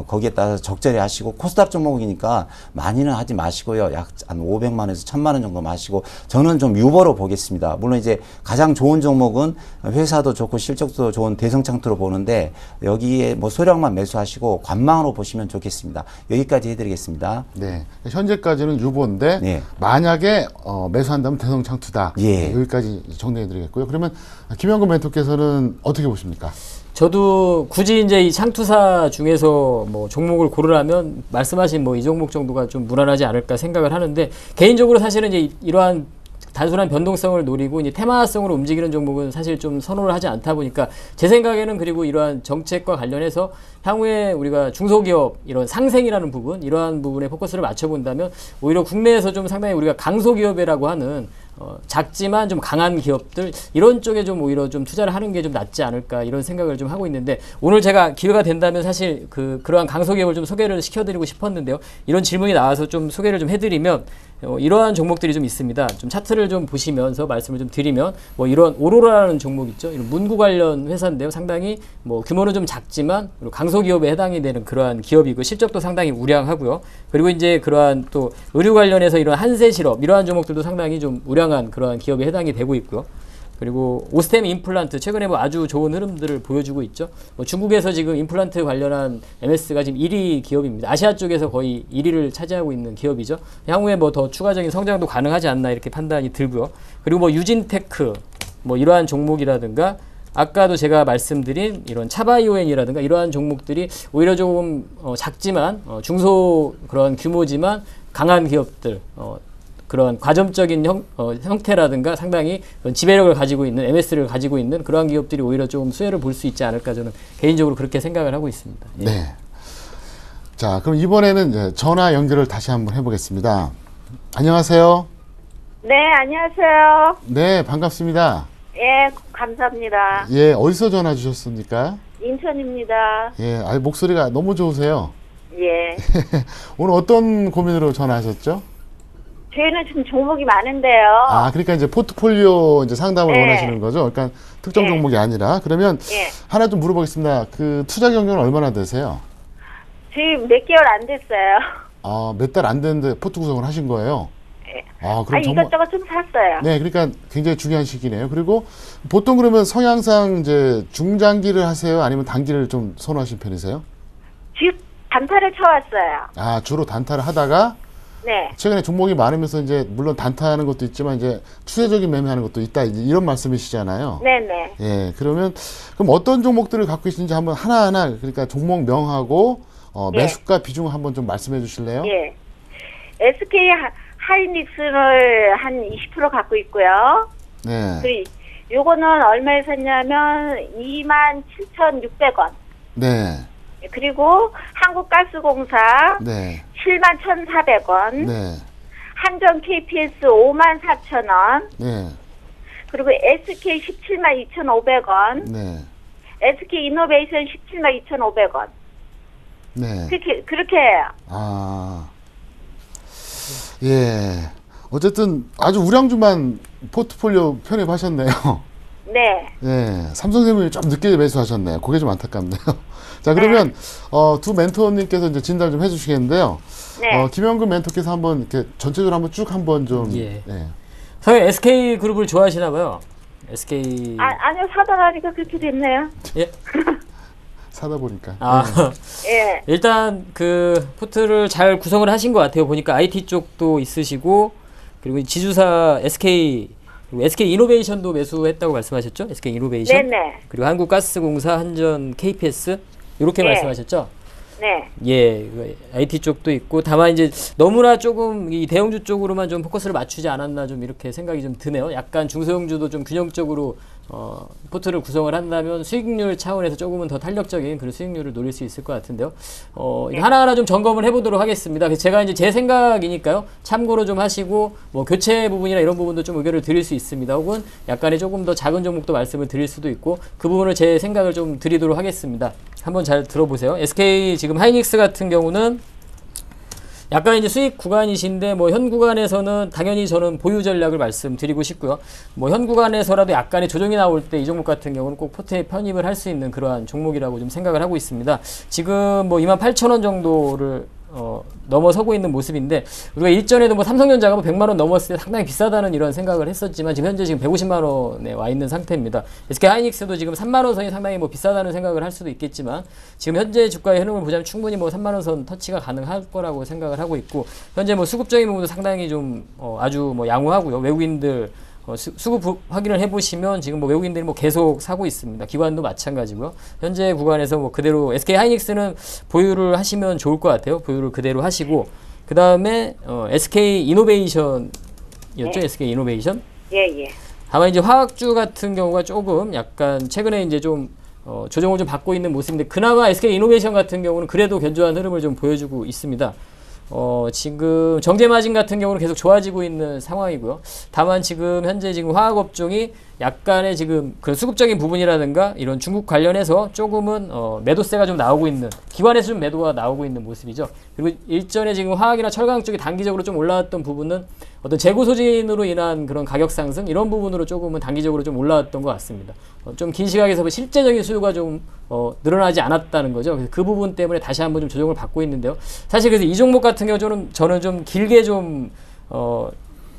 거기에 따라서 적절히 하시고 코스닥 종목이니까 많이는 하지 마시고요. 약 한 500만원에서 1000만원 정도 마시고 저는 좀 유보로 보겠습니다. 물론 이제 가장 좋은 종목은 회사도 좋고 실적도 좋은 대성창투로 보는데 여기에 뭐 소량만 매수하시고 관망으로 보시면 좋겠습니다. 여기까지 해드리겠습니다. 네. 현재까지는 유보인데 네. 만약에 매수한다면 대성창투다. 예. 네, 여기까지 정리해드리겠고요. 그러면 김영근 멘토께서는 어떻게 보십니까? 저도 굳이 이제 이 창투사 중에서 뭐 종목을 고르라면 말씀하신 뭐 이 종목 정도가 좀 무난하지 않을까 생각을 하는데 개인적으로 사실은 이제 이러한 단순한 변동성을 노리고 이제 테마성으로 움직이는 종목은 사실 좀 선호를 하지 않다 보니까 제 생각에는 그리고 이러한 정책과 관련해서 향후에 우리가 중소기업 이런 상생이라는 부분 이러한 부분에 포커스를 맞춰본다면 오히려 국내에서 좀 상당히 우리가 강소기업이라고 하는 작지만 좀 강한 기업들 이런 쪽에 좀 오히려 좀 투자를 하는 게 좀 낫지 않을까 이런 생각을 좀 하고 있는데 오늘 제가 기회가 된다면 사실 그러한 강소기업을 좀 소개를 시켜드리고 싶었는데요. 이런 질문이 나와서 좀 소개를 좀 해드리면 이러한 종목들이 좀 있습니다. 좀 차트를 좀 보시면서 말씀을 좀 드리면 뭐 이런 오로라라는 종목 있죠. 이런 문구 관련 회사인데요. 상당히 뭐 규모는 좀 작지만 강소기업에 해당이 되는 그러한 기업이고 실적도 상당히 우량하고요. 그리고 이제 그러한 또 의류 관련해서 이런 한세실업 이러한 종목들도 상당히 좀 우량한 그러한 기업에 해당이 되고 있고요. 그리고 오스템 임플란트 최근에 뭐 아주 좋은 흐름들을 보여주고 있죠. 뭐 중국에서 지금 임플란트 관련한 MS가 지금 1위 기업입니다. 아시아 쪽에서 거의 1위를 차지하고 있는 기업이죠. 향후에 뭐 더 추가적인 성장도 가능하지 않나 이렇게 판단이 들고요. 그리고 뭐 유진테크 뭐 이러한 종목이라든가 아까도 제가 말씀드린 이런 차바이오엔이라든가 이러한 종목들이 오히려 조금 작지만 중소 그런 규모지만 강한 기업들 그런 과점적인 형태라든가 상당히 지배력을 가지고 있는 MS를 가지고 있는 그러한 기업들이 오히려 좀 수혜를 볼 수 있지 않을까 저는 개인적으로 그렇게 생각을 하고 있습니다. 예. 네. 자, 그럼 이번에는 이제 전화 연결을 다시 한번 해보겠습니다. 안녕하세요. 네, 안녕하세요. 네, 반갑습니다. 예, 감사합니다. 예, 어디서 전화 주셨습니까? 인천입니다. 예, 목소리가 너무 좋으세요. 예. 오늘 어떤 고민으로 전화하셨죠? 저희는 좀 종목이 많은데요. 아, 그러니까 이제 포트폴리오 이제 상담을 네. 원하시는 거죠? 그러니까 특정 네. 종목이 아니라. 그러면 예. 하나 좀 물어보겠습니다. 그 투자 경력은 얼마나 되세요? 저희 몇 개월 안 됐어요. 아, 몇 달 안 됐는데 포트 구성을 하신 거예요? 예. 아, 그럼 정말. 이것저것 좀 샀어요. 네, 그러니까 굉장히 중요한 시기네요. 그리고 보통 그러면 성향상 이제 중장기를 하세요? 아니면 단기를 좀 선호하시는 편이세요? 지금 단타를 쳐왔어요. 아, 주로 단타를 하다가 네. 최근에 종목이 많으면서 이제 물론 단타하는 것도 있지만 이제 추세적인 매매하는 것도 있다 이런 말씀이시잖아요. 네네. 예, 그럼 어떤 종목들을 갖고 계시는지 한번 하나하나 그러니까 종목명하고 예. 매수가 비중 한번 좀 말씀해 주실래요? 예. SK 하이닉스를 한 20% 갖고 있고요. 네. 그리고 요거는 얼마에 샀냐면 27,600원. 네. 그리고 한국가스공사 네. 71,400원. 네. 한전 KPS 54,000원. 네. 그리고 SK 172,500원. 네. SK 이노베이션 172,500원. 네. 그렇게 해요. 아. 예. 어쨌든 아주 우량주만 포트폴리오 편입하셨네요. 네. 예. 삼성생명이 좀 늦게 매수하셨네요. 그게 좀 안타깝네요. 자, 그러면 두 멘토님께서 이제 진단 좀 해주시겠는데요. 네. 김영근 멘토께서 한번 이렇게 전체적으로 한번 쭉 한번 좀. 예. 예. 서해 SK 그룹을 좋아하시나 봐요. SK 아니요, 사다 하니까 그렇게 됐네요. 예. 사다 보니까. 아. 예. 일단 그 포트를 잘 구성을 하신 것 같아요. 보니까 IT 쪽도 있으시고 그리고 지주사 SK 그리고 SK 이노베이션도 매수했다고 말씀하셨죠? SK 이노베이션. 네네. 그리고 한국가스공사, 한전 KPS 이렇게 네. 말씀하셨죠? 네. 예, IT 쪽도 있고 다만 이제 너무나 조금 이 대형주 쪽으로만 좀 포커스를 맞추지 않았나 좀 이렇게 생각이 좀 드네요. 약간 중소형주도 좀 균형적으로 포트를 구성을 한다면 수익률 차원에서 조금은 더 탄력적인 그런 수익률을 노릴 수 있을 것 같은데요. 이거 하나하나 좀 점검을 해보도록 하겠습니다. 그래서 제가 이제 제 생각이니까요. 참고로 좀 하시고 뭐 교체 부분이나 이런 부분도 좀 의견을 드릴 수 있습니다. 혹은 약간의 조금 더 작은 종목도 말씀을 드릴 수도 있고 그 부분을 제 생각을 좀 드리도록 하겠습니다. 한번 잘 들어보세요. SK 지금 하이닉스 같은 경우는 약간 이제 수익 구간이신데 뭐 현 구간에서는 당연히 저는 보유 전략을 말씀드리고 싶고요. 뭐 현 구간에서라도 약간의 조정이 나올 때 이 종목 같은 경우는 꼭 포트에 편입을 할 수 있는 그러한 종목이라고 좀 생각을 하고 있습니다. 지금 뭐 28,000원 정도를 넘어서고 있는 모습인데, 우리가 일전에도 뭐 삼성전자가 뭐 100만 원 넘었을 때 상당히 비싸다는 이런 생각을 했었지만 지금 현재 지금 150만 원에 와 있는 상태입니다. SK 하이닉스도 지금 3만 원 선이 상당히 뭐 비싸다는 생각을 할 수도 있겠지만 지금 현재 주가의 흐름을 보자면 충분히 뭐 3만 원 선 터치가 가능할 거라고 생각을 하고 있고, 현재 뭐 수급적인 부분도 상당히 좀 아주 뭐 양호하고요. 외국인들 수급 확인을 해보시면 지금 뭐 외국인들이 뭐 계속 사고 있습니다. 기관도 마찬가지고요. 현재 구간에서 뭐 그대로 SK 하이닉스는 보유를 하시면 좋을 것 같아요. 보유를 그대로 하시고, 그 다음에 SK 이노베이션이었죠. 네. SK 이노베이션. 예. 다만 이제 화학주 같은 경우가 조금 약간 최근에 이제 좀 조정을 좀 받고 있는 모습인데, 그나마 SK 이노베이션 같은 경우는 그래도 견조한 흐름을 좀 보여주고 있습니다. 지금 정제 마진 같은 경우는 계속 좋아지고 있는 상황이고요. 다만 지금 현재 지금 화학 업종이 약간의 지금 그 수급적인 부분이라든가 이런 중국 관련해서 조금은 매도세가 좀 나오고 있는, 기관에서 좀 매도가 나오고 있는 모습이죠. 그리고 일전에 지금 화학이나 철강 쪽이 단기적으로 좀 올라왔던 부분은 어떤 재고 소진으로 인한 그런 가격 상승 이런 부분으로 조금은 단기적으로 좀 올라왔던 것 같습니다. 좀 긴 시각에서 실제적인 수요가 좀 늘어나지 않았다는 거죠. 그래서 그 부분 때문에 다시 한번 좀 조정을 받고 있는데요. 사실 그래서 이 종목 같은 경우는 저는 좀 길게 좀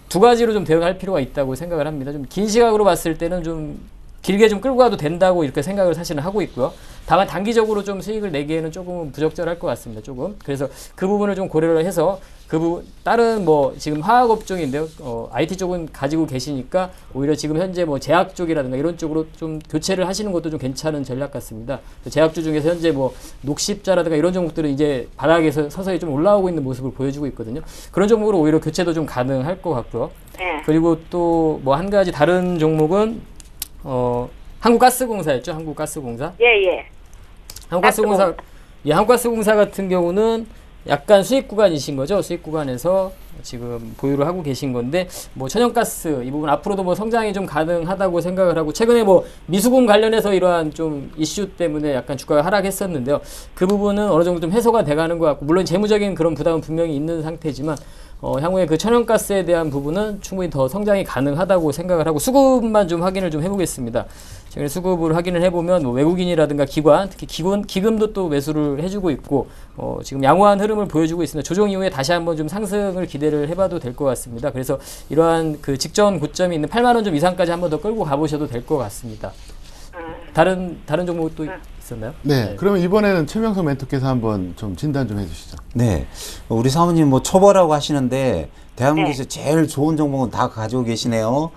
두 가지로 좀 대응할 필요가 있다고 생각을 합니다. 좀 긴 시각으로 봤을 때는 좀 길게 좀 끌고 가도 된다고 이렇게 생각을 사실은 하고 있고요. 다만 단기적으로 좀 수익을 내기에는 조금은 부적절할 것 같습니다. 조금. 그래서 그 부분을 좀 고려를 해서 그 부분, 다른 뭐 지금 화학 업종인데요. IT 쪽은 가지고 계시니까 오히려 지금 현재 뭐 제약 쪽이라든가 이런 쪽으로 좀 교체를 하시는 것도 좀 괜찮은 전략 같습니다. 제약주 중에서 현재 뭐 녹십자라든가 이런 종목들은 이제 바닥에서 서서히 좀 올라오고 있는 모습을 보여주고 있거든요. 그런 종목으로 오히려 교체도 좀 가능할 것 같고요. 네. 그리고 또 뭐 한 가지 다른 종목은 한국가스공사였죠. 한국가스공사. 예. 한국가스공사, 한국가스공사 같은 경우는 약간 수익 구간이신 거죠. 수익 구간에서 지금 보유를 하고 계신 건데, 뭐 천연가스 이 부분 앞으로도 뭐 성장이 좀 가능하다고 생각을 하고, 최근에 뭐 미수금 관련해서 이러한 좀 이슈 때문에 약간 주가가 하락했었는데요. 그 부분은 어느 정도 좀 해소가 돼가는 것 같고, 물론 재무적인 그런 부담은 분명히 있는 상태지만 향후에 그 천연가스에 대한 부분은 충분히 더 성장이 가능하다고 생각을 하고, 수급만 좀 확인을 좀 해보겠습니다. 최근에 수급을 확인을 해보면 뭐 외국인이라든가 기관, 특히 기금도 또 매수를 해주고 있고, 지금 양호한 흐름을 보여주고 있습니다. 조정 이후에 다시 한번 좀 상승을 기대를 해봐도 될 것 같습니다. 그래서 이러한 그 직전 고점이 있는 8만 원 좀 이상까지 한번 더 끌고 가보셔도 될 것 같습니다. 다른 종목 또 있었나요? 네. 그러면 이번에는 최명석 멘토께서 한번 좀 진단 좀 해주시죠. 네. 우리 사모님 뭐 초보라고 하시는데 대한민국에서 제일 좋은 종목은 다 가지고 계시네요.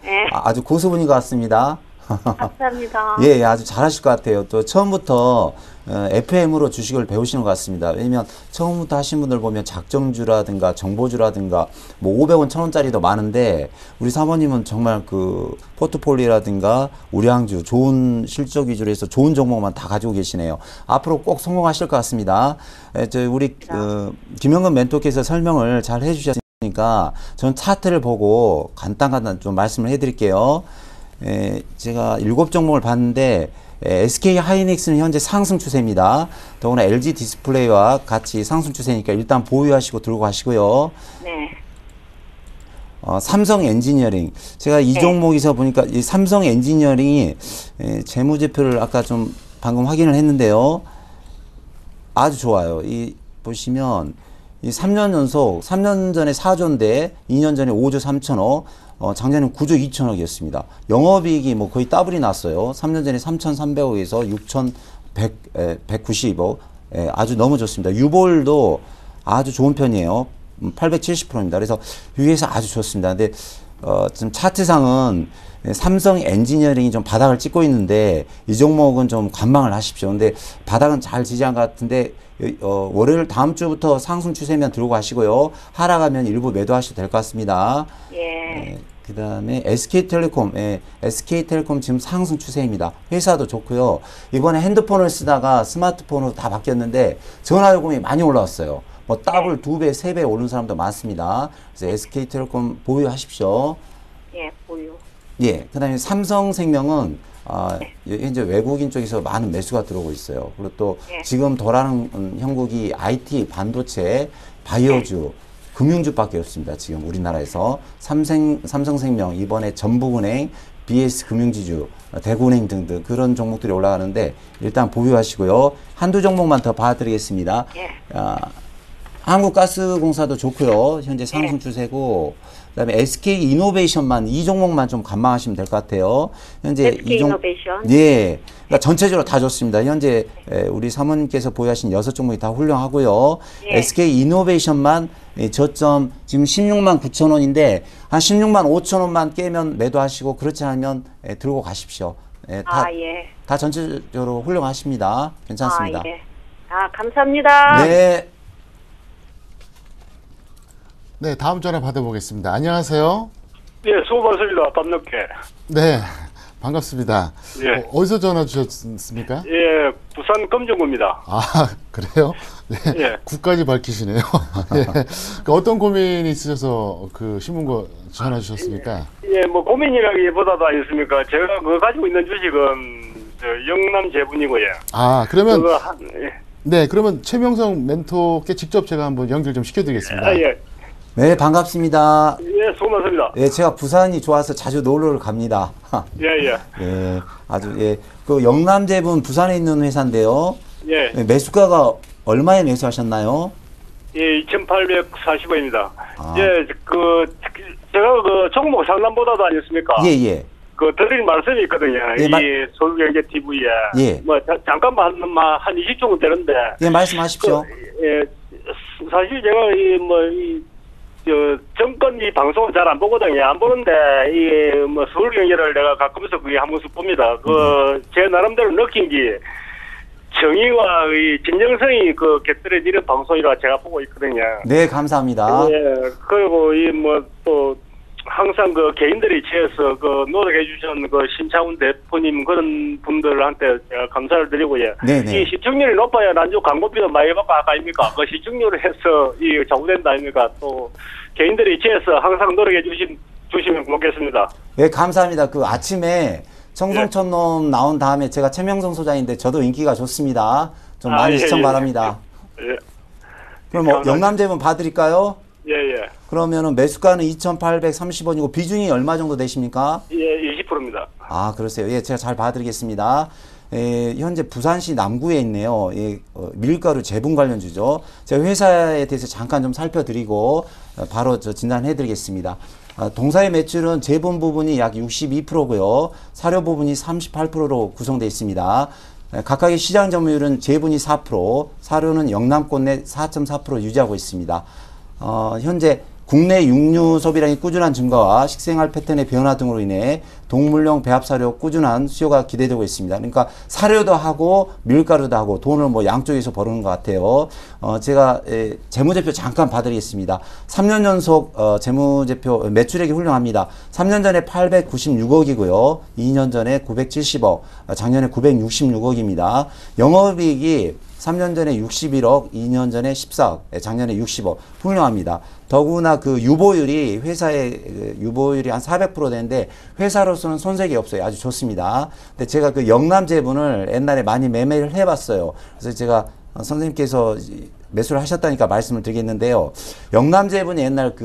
네. 아주 고수분인 것 같습니다. 감사합니다. 예, 아주 잘하실 것 같아요. 또 처음부터 FM으로 주식을 배우시는 것 같습니다. 왜냐면 처음부터 하신 분들 보면 작정주라든가 정보주라든가 뭐 500원, 1000원짜리도 많은데, 우리 사모님은 정말 그 포트폴리오라든가 우량주, 좋은 실적 위주로 해서 좋은 종목만 다 가지고 계시네요. 앞으로 꼭 성공하실 것 같습니다. 우리 김영근 멘토께서 설명을 잘 해주셨으니까 저는 차트를 보고 간단 좀 말씀을 해드릴게요. 제가 7종목을 봤는데 SK 하이닉스는 현재 상승 추세입니다. 더구나 LG 디스플레이와 같이 상승 추세니까 일단 보유하시고 들고 가시고요. 네. 삼성 엔지니어링, 제가 이 종목에서 보니까 이 삼성 엔지니어링이 재무제표를 아까 좀 방금 확인을 했는데요. 아주 좋아요. 이 보시면 이 3년 연속, 3년 전에 4조인데 2년 전에 5조 3천억, 작년에 9조 2천억이었습니다. 영업이익이 뭐 거의 더블이 났어요. 3년 전에 3,300억에서 6,190억. 아주 너무 좋습니다. 유볼도 아주 좋은 편이에요. 870%입니다. 그래서 위에서 아주 좋습니다. 근데 지금 차트상은 삼성 엔지니어링이 좀 바닥을 찍고 있는데 이 종목은 좀 관망을 하십시오. 근데 바닥은 잘 지지한 것 같은데 월요일 다음 주부터 상승 추세면 들고 가시고요. 하락하면 일부 매도하셔도 될 것 같습니다. 예. 그 다음에 SK텔레콤, SK텔레콤 지금 상승 추세입니다. 회사도 좋고요. 이번에 핸드폰을 쓰다가 스마트폰으로 다 바뀌었는데 전화요금이 많이 올라왔어요. 뭐 더블 2배, 3배 오른 사람도 많습니다. 그래서 SK텔레콤 보유하십시오. 예, 보유. 예, 그 다음에 삼성생명은 현재 외국인 쪽에서 많은 매수가 들어오고 있어요. 그리고 또 네. 지금 덜하는 형국이 IT, 반도체, 바이오주, 금융주밖에 없습니다. 지금 우리나라에서 삼성생명, 이번에 전북은행, BS금융지주, 대구은행 등등 그런 종목들이 올라가는데 일단 보유하시고요. 한두 종목만 더 봐드리겠습니다. 예. 한국가스공사도 좋고요. 현재 상승 추세고 그다음에 SK이노베이션만 이 종목만 좀 감망하시면 될 것 같아요. 현재 SK이노베이션. 예. 그러니까 전체적으로 다 좋습니다. 현재 우리 사모님께서 보유하신 6종목이 다 훌륭하고요. 예. SK이노베이션만 저점 지금 16만 9천 원인데 한 16만 5천 원만 깨면 매도하시고 그렇지 않으면 들고 가십시오. 예. 다 전체적으로 훌륭하십니다. 괜찮습니다. 예. 감사합니다. 네. 네, 다음 전화 받아보겠습니다. 안녕하세요. 예, 수고 많습니다. 밤늦게. 네, 반갑습니다. 예. 어디서 전화 주셨습니까? 예, 부산 금정구입니다. 아, 그래요? 네, 예. 국까지 밝히시네요. 예. 그 어떤 고민이 있으셔서 그 신문고 전화 주셨습니까? 예, 뭐 고민이라기보다도 아니었습니까? 제가 그 가지고 있는 주식은 영남 제분이고요. 아, 그러면 그거 네, 그러면 최명성 멘토께 직접 제가 한번 연결 좀 시켜드리겠습니다. 예. 네, 반갑습니다. 예, 수고 많습니다. 예, 제가 부산이 좋아서 자주 놀러를 갑니다. 예, 예. 예, 그 영남제분 부산에 있는 회사인데요. 예. 매수가가 얼마에 매수하셨나요? 예, 2,840원입니다. 아. 예, 제가 그 종목 상담보다도 아니었습니까? 예, 예. 드릴 말씀이 있거든요. 예, 이 서울경제 TV에. 예. 뭐, 잠깐만 한 20분 되는데. 예, 말씀하십시오. 예, 사실 제가 정권 이 방송을 잘 안 보거든요. 안 보는데 뭐 서울경제를 내가 가끔씩 그게 한 번씩 봅니다. 제 나름대로 느낀 게 정의와 이 진정성이 곁들여지는 방송이라 제가 보고 있거든요. 네, 감사합니다. 예, 그리고 또 항상 개인들이 취해서 노력해 주신 심창훈 대표님 그런 분들한테 제가 감사를 드리고요. 네네. 이 시청률이 높아야 난주 광고비도 많이 받고 아닙니까? 그 시청률을 해서 좌우된다 아닙니까? 또 개인들이 취해서 항상 노력해 주시면 고맙겠습니다. 네, 감사합니다. 아침에 청송천놈 나온 다음에 제가 최명성 소장인데 저도 인기가 좋습니다. 좀 많이 시청 바랍니다. 예. 그럼 영남제분 봐드릴까요? 예, 예. 그러면은 매수가는 2,830원이고 비중이 얼마 정도 되십니까? 예, 20%입니다. 아, 그러세요. 예, 제가 잘 봐드리겠습니다. 현재 부산시 남구에 있네요. 밀가루 제분 관련주죠. 제가 회사에 대해서 잠깐 좀 살펴드리고 바로 진단해드리겠습니다. 동사의 매출은 제분 부분이 약 62%고요. 사료 부분이 38%로 구성되어 있습니다. 각각의 시장 점유율은 제분이 4%, 사료는 영남권 내 4.4% 유지하고 있습니다. 현재 국내 육류 소비량이 꾸준한 증가와 식생활 패턴의 변화 등으로 인해 동물용 배합사료 꾸준한 수요가 기대되고 있습니다. 그러니까 사료도 하고 밀가루도 하고 돈을 뭐 양쪽에서 버는 것 같아요. 제가 재무제표 잠깐 봐드리겠습니다. 3년 연속 재무제표 매출액이 훌륭합니다. 3년 전에 896억이고요. 2년 전에 970억, 작년에 966억입니다. 영업이익이 3년 전에 61억, 2년 전에 14억, 작년에 60억. 훌륭합니다. 더구나 유보율이 회사의 유보율이 한 400% 되는데 회사로서는 손색이 없어요. 아주 좋습니다. 근데 제가 영남제분을 옛날에 많이 매매를 해봤어요. 그래서 제가 선생님께서 매수를 하셨다니까 말씀을 드리겠는데요. 영남제분이 옛날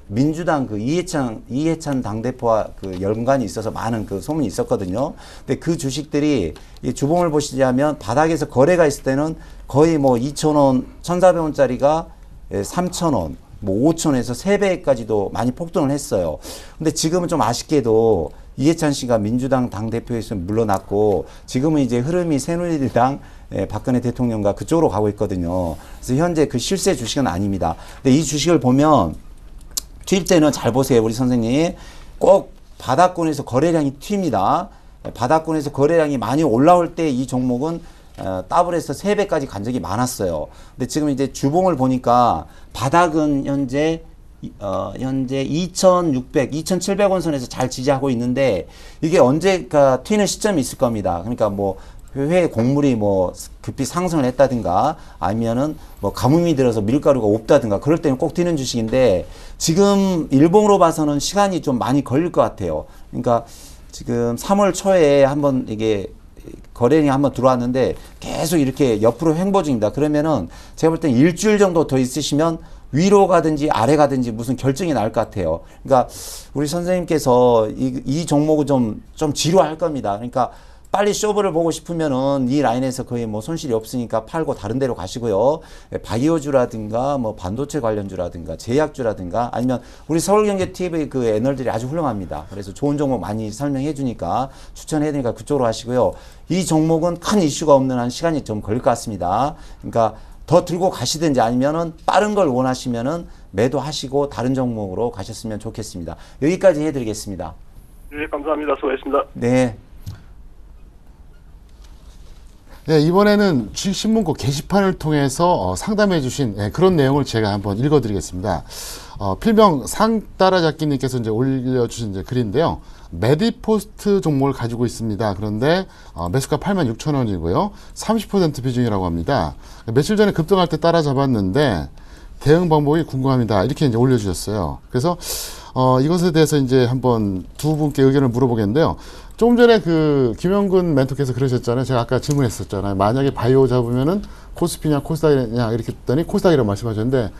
민주당 이해찬 당대표와 연관이 있어서 많은 소문이 있었거든요. 근데 그 주식들이 이 주봉을 보시자면 바닥에서 거래가 있을 때는 거의 뭐 2,000원, 1,400원짜리가 3,000원, 뭐 5,000원에서 3배까지도 많이 폭등을 했어요. 근데 지금은 좀 아쉽게도 이해찬 씨가 민주당 당대표에서 물러났고 지금은 이제 흐름이 새누리당 박근혜 대통령과 그쪽으로 가고 있거든요. 그래서 현재 실세 주식은 아닙니다. 근데 이 주식을 보면 투입 때는 잘 보세요. 우리 선생님. 꼭 바닥권에서 거래량이 튑니다. 바닥권에서 거래량이 많이 올라올 때 이 종목은 더블해서 3배까지 간 적이 많았어요. 근데 지금 이제 주봉을 보니까 바닥은 현재 2,600, 2,700원 선에서 잘 지지하고 있는데 이게 언제가 튀는 시점이 있을 겁니다. 그러니까 뭐 회 곡물이 뭐 급히 상승을 했다든가 아니면은 뭐 가뭄이 들어서 밀가루가 없다든가 그럴 때는 꼭 튀는 주식인데 지금 일봉으로 봐서는 시간이 좀 많이 걸릴 것 같아요. 그러니까 지금 3월 초에 한번 이게 거래량이 한번 들어왔는데 계속 이렇게 옆으로 횡보 중입니다. 그러면은 제가 볼 땐 일주일 정도 더 있으시면 위로 가든지 아래 가든지 무슨 결정이 날 것 같아요. 그러니까 우리 선생님께서 이 종목은 좀 지루할 겁니다. 그러니까 빨리 쇼부를 보고 싶으면은 이 라인에서 거의 뭐 손실이 없으니까 팔고 다른 데로 가시고요. 바이오주라든가 뭐 반도체 관련주라든가 제약주라든가 아니면 우리 서울경제TV 그 애널들이 아주 훌륭합니다. 그래서 좋은 종목 많이 설명해 주니까 추천해 드리니까 그쪽으로 하시고요. 이 종목은 큰 이슈가 없는 한 시간이 좀 걸릴 것 같습니다. 그러니까 더 들고 가시든지 아니면은 빠른 걸 원하시면은 매도하시고 다른 종목으로 가셨으면 좋겠습니다. 여기까지 해드리겠습니다. 네, 감사합니다. 수고했습니다. 네. 네, 이번에는 신문고 게시판을 통해서 상담해 주신 그런 내용을 제가 한번 읽어드리겠습니다. 필명 상 따라잡기님께서 이제 올려주신 이제 글인데요. 메디포스트 종목을 가지고 있습니다. 그런데 매수가 86,000원이고요. 30% 비중이라고 합니다. 며칠 전에 급등할 때 따라잡았는데 대응 방법이 궁금합니다. 이렇게 이제 올려주셨어요. 그래서 이것에 대해서 이제 한번 두 분께 의견을 물어보겠는데요. 조금 전에 그 김영근 멘토께서 그러셨잖아요. 제가 아까 질문했었잖아요. 만약에 바이오 잡으면은 코스피냐 코스닥이냐 이렇게 했더니 코스닥이라고 말씀하셨는데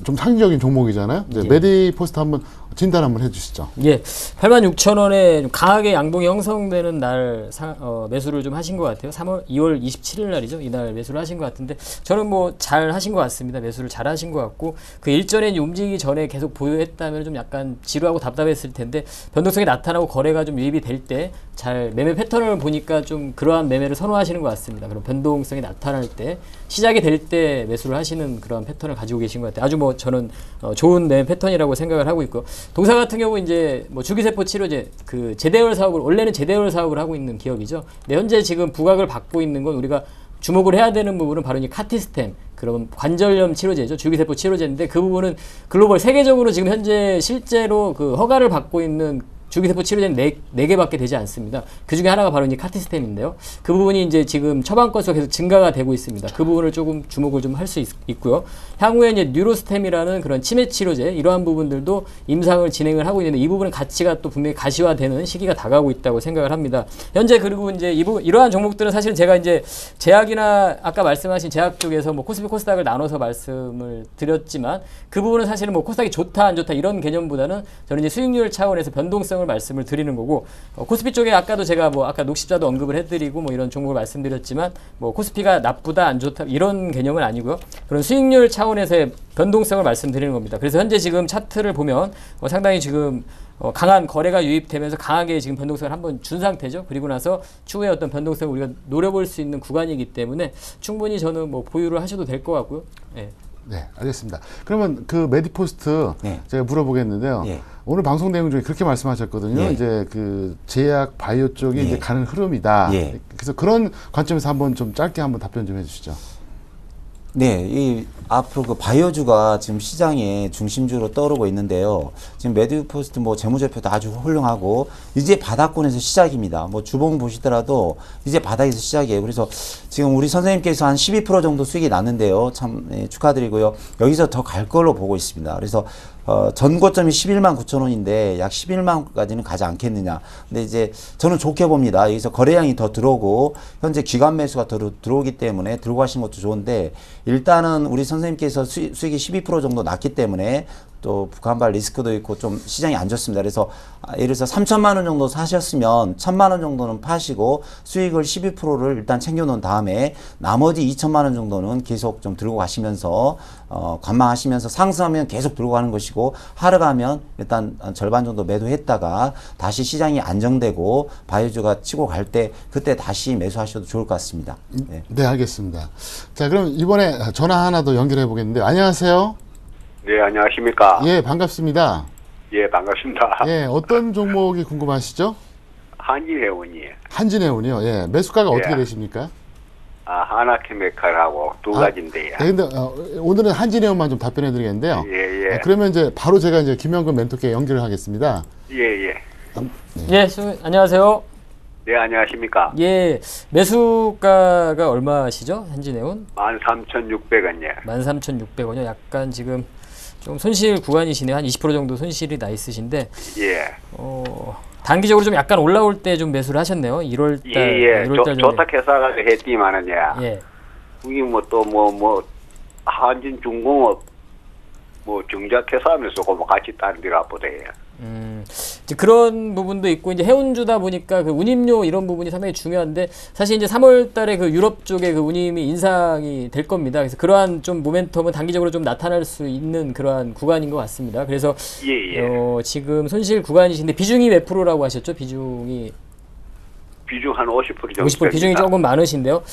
좀 상징적인 종목이잖아요. 이제 예. 메디포스트 한번 진단 한번 해주시죠. 예, 86,000원에 좀 강하게 양봉이 형성되는 날 매수를 좀 하신 것 같아요. 2월 27일 날이죠. 이날 매수를 하신 것 같은데 저는 뭐 잘 하신 것 같습니다. 매수를 잘 하신 것 같고 그 일전에 움직이기 전에 계속 보유했다면 좀 약간 지루하고 답답했을 텐데 변동성이 나타나고 거래가 좀 유입이 될 때 잘 매매 패턴을 보니까 좀 그러한 매매를 선호하시는 것 같습니다. 그런 변동성이 나타날 때 시작이 될 때 매수를 하시는 그런 패턴을 가지고 계신 것 같아요. 아주 뭐 저는 좋은 매매 패턴이라고 생각을 하고 있고 동사 같은 경우 이제 뭐 주기세포 치료제 그 제대열 사업을 원래는 제대열 사업을 하고 있는 기업이죠. 근데 현재 지금 부각을 받고 있는 건 우리가 주목을 해야 되는 부분은 바로 이 카티스템 그런 관절염 치료제죠. 줄기세포 치료제인데 그 부분은 글로벌 세계적으로 지금 현재 실제로 그 허가를 받고 있는 줄기세포 치료제는 4개밖에 되지 않습니다. 그 중에 하나가 바로 이제 카티스템인데요. 그 부분이 이제 지금 처방 건수가 계속 증가가 되고 있습니다. 그 부분을 조금 주목을 좀 할 수 있고요. 향후에 이제 뉴로스템이라는 그런 치매 치료제 이러한 부분들도 임상을 진행을 하고 있는데 이 부분은 가치가 또 분명히 가시화되는 시기가 다가오고 있다고 생각을 합니다. 현재 그리고 이제 이러한 종목들은 사실은 제가 이제 제약이나 아까 말씀하신 제약 쪽에서 뭐 코스피 코스닥을 나눠서 말씀을 드렸지만 그 부분은 사실은 뭐 코스닥이 좋다 안 좋다 이런 개념보다는 저는 이제 수익률 차원에서 변동성을 말씀을 드리는 거고 코스피 쪽에 아까도 제가 뭐 아까 녹십자도 언급을 해드리고 뭐 이런 종목을 말씀드렸지만 뭐 코스피가 나쁘다 안 좋다 이런 개념은 아니고요. 그런 수익률 차원에서의 변동성을 말씀드리는 겁니다. 그래서 현재 지금 차트를 보면 상당히 지금 강한 거래가 유입되면서 강하게 지금 변동성을 한번 준 상태죠. 그리고 나서 추후에 어떤 변동성을 우리가 노려볼 수 있는 구간이기 때문에 충분히 저는 뭐 보유를 하셔도 될 것 같고요. 네. 네, 알겠습니다. 그러면 그 메디포스트 네. 제가 물어보겠는데요. 예. 오늘 방송 내용 중에 그렇게 말씀하셨거든요. 예. 이제 그 제약 바이오 쪽이 예. 이제 가는 흐름이다. 예. 그래서 그런 관점에서 한번 좀 짧게 한번 답변 좀 해주시죠. 네, 이 앞으로 그 바이오주가 지금 시장의 중심주로 떠오르고 있는데요. 지금 메디포스트 뭐 재무제표도 아주 훌륭하고 이제 바닥권에서 시작입니다. 뭐 주봉 보시더라도 이제 바닥에서 시작이에요. 그래서 지금 우리 선생님께서 한 12% 정도 수익이 났는데요. 참 축하드리고요. 여기서 더 갈 걸로 보고 있습니다. 그래서 전고점이 11만 9천 원인데 약 11만까지는 가지 않겠느냐. 근데 이제 저는 좋게 봅니다. 여기서 거래량이 더 들어오고 현재 기관 매수가 더 들어오기 때문에 들고 가신 것도 좋은데 일단은 우리 선생님께서 수익이 12% 정도 났기 때문에 또 북한발 리스크도 있고 좀 시장이 안 좋습니다. 그래서 예를 들어서 3천만 원 정도 사셨으면 1,000만 원 정도는 파시고 수익을 12%를 일단 챙겨놓은 다음에 나머지 2천만 원 정도는 계속 좀 들고 가시면서 관망하시면서 상승하면 계속 들고 가는 것이고 하락하면 일단 절반 정도 매도했다가 다시 시장이 안정되고 바이오주가 치고 갈 때 그때 다시 매수하셔도 좋을 것 같습니다. 네. 네, 알겠습니다. 자, 그럼 이번에 전화 하나 더 연결해 보겠는데 안녕하세요. 네, 안녕하십니까. 예, 반갑습니다. 예, 반갑습니다. 예, 어떤 종목이 궁금하시죠? 한진해운이에요. 한진해운이요. 예, 매수가가 예. 어떻게 되십니까? 하나케미칼하고 두 가지인데요. 네, 근데 오늘은 한진해운만 좀 답변해 드리겠는데요. 예, 예. 그러면 이제 바로 제가 이제 김영근 멘토께 연결을 하겠습니다. 예, 예. 예, 안녕하세요. 네, 안녕하십니까. 예, 매수가가 얼마시죠? 한진해운? 13,600원이요. 13,600원이요. 약간 지금 좀 손실 구간이시네요. 한 20% 정도 손실이 나 있으신데 예. 단기적으로 좀 약간 올라올 때 좀 매수를 하셨네요. 1월달, 예. 1월달 좋다 회사가 했지만은 예. 그게 뭐 한진 중공업 뭐 정작 회사하면서 뭐 같이 다른 데가 보대요. 이제 그런 부분도 있고 이제 해운주다 보니까 그 운임료 이런 부분이 상당히 중요한데 사실 이제 3월달에 그 유럽 쪽에 그 운임이 인상이 될 겁니다. 그래서 그러한 좀 모멘텀은 단기적으로 좀 나타날 수 있는 그러한 구간인 것 같습니다. 그래서 지금 손실 구간이신데 비중이 몇 프로라고 하셨죠? 비중 한 50% 정도 50% 비중이 조금 많으신데요.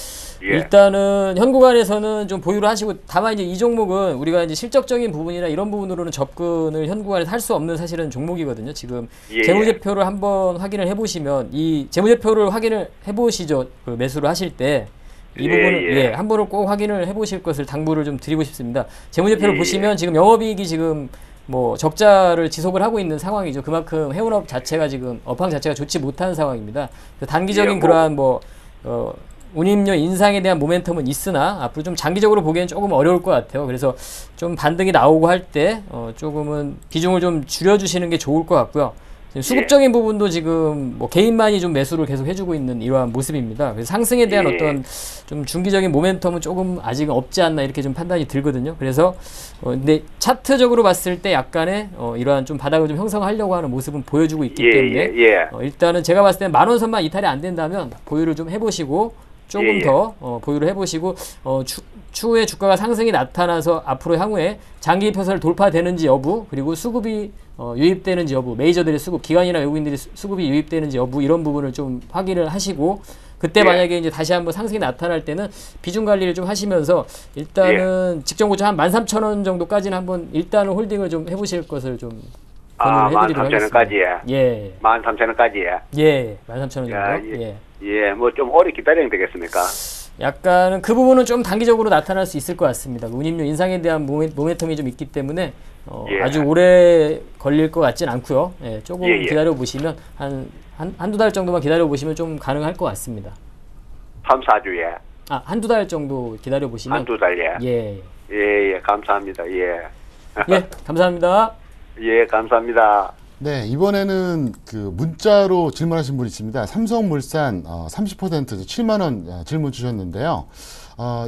예. 일단은 현 구간에서는 좀 보유를 하시고 다만 이제 이 종목은 우리가 이제 실적적인 부분이나 이런 부분으로는 접근을 현 구간에서 할 수 없는 사실은 종목이거든요. 지금 재무제표를 한번 확인을 해보시면 이 재무제표를 확인을 해보시죠. 그 매수를 하실 때 이 부분을 한 번을 꼭 확인을 해보실 것을 당부를 좀 드리고 싶습니다. 재무제표를 보시면 지금 영업이익이 지금 뭐 적자를 지속을 하고 있는 상황이죠. 그만큼 해운업 자체가 지금 업황 자체가 좋지 못한 상황입니다. 단기적인 그러한 운임료 인상에 대한 모멘텀은 있으나 앞으로 좀 장기적으로 보기엔 조금 어려울 것 같아요. 그래서 좀 반등이 나오고 할 때 조금은 비중을 좀 줄여주시는 게 좋을 것 같고요. 수급적인 부분도 지금 뭐 개인만이 좀 매수를 계속 해주고 있는 이러한 모습입니다. 그래서 상승에 대한 어떤 좀 중기적인 모멘텀은 조금 아직은 없지 않나 이렇게 좀 판단이 들거든요. 그래서 근데 차트적으로 봤을 때 약간의 이러한 좀 바닥을 좀 형성하려고 하는 모습은 보여주고 있기 때문에 일단은 제가 봤을 때는 10,000원 선만 이탈이 안 된다면 보유를 좀 해보시고 조금 더 보유를 해보시고 추후에 주가가 상승이 나타나서 앞으로 향후에 장기 표선을 돌파되는지 여부 그리고 수급이 유입되는지 여부 메이저들의 수급 기관이나 외국인들의 수급이 유입되는지 여부 이런 부분을 좀 확인을 하시고 그때 만약에 이제 다시 한번 상승이 나타날 때는 비중 관리를 좀 하시면서 일단은 직전 고점 한 13,000원 정도까지는 한번 일단은 홀딩을 좀 해보실 것을 좀 권유를 해드리도록 하겠습니다. 13,000원까지요? 예. 13,000원까지요? 예. 13,000원 정도. 뭐 좀 오래 기다려야 되겠습니까? 약간은 그 부분은 좀 단기적으로 나타날 수 있을 것 같습니다. 운임료 인상에 대한 모멘텀이 좀 있기 때문에 아주 오래 걸릴 것 같진 않고요. 조금 기다려 보시면 한두 달 정도만 기다려 보시면 좀 가능할 것 같습니다. 3, 4주에? 한두 달 정도 기다려 보시면. 한두 달에? 예, 감사합니다. 예, 감사합니다. 예, 감사합니다. 네, 이번에는 그 문자로 질문하신 분이 있습니다. 삼성물산 30% 7만 원 질문 주셨는데요.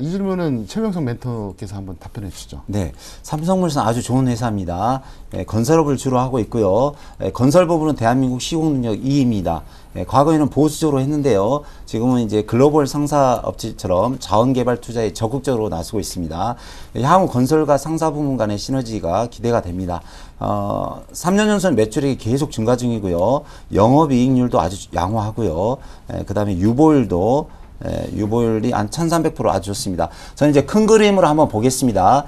이 질문은 최명성 멘토께서 한번 답변해 주시죠. 네, 삼성물산 아주 좋은 회사입니다. 건설업을 주로 하고 있고요. 건설 부분은 대한민국 시공능력 2위입니다. 과거에는 보수적으로 했는데요. 지금은 이제 글로벌 상사 업체처럼 자원개발 투자에 적극적으로 나서고 있습니다. 향후 건설과 상사 부문 간의 시너지가 기대가 됩니다. 3년 연속 매출액이 계속 증가 중이고요. 영업이익률도 아주 양호하고요. 그 다음에 유보율이 한 1300% 아주 좋습니다. 저는 이제 큰 그림으로 한번 보겠습니다.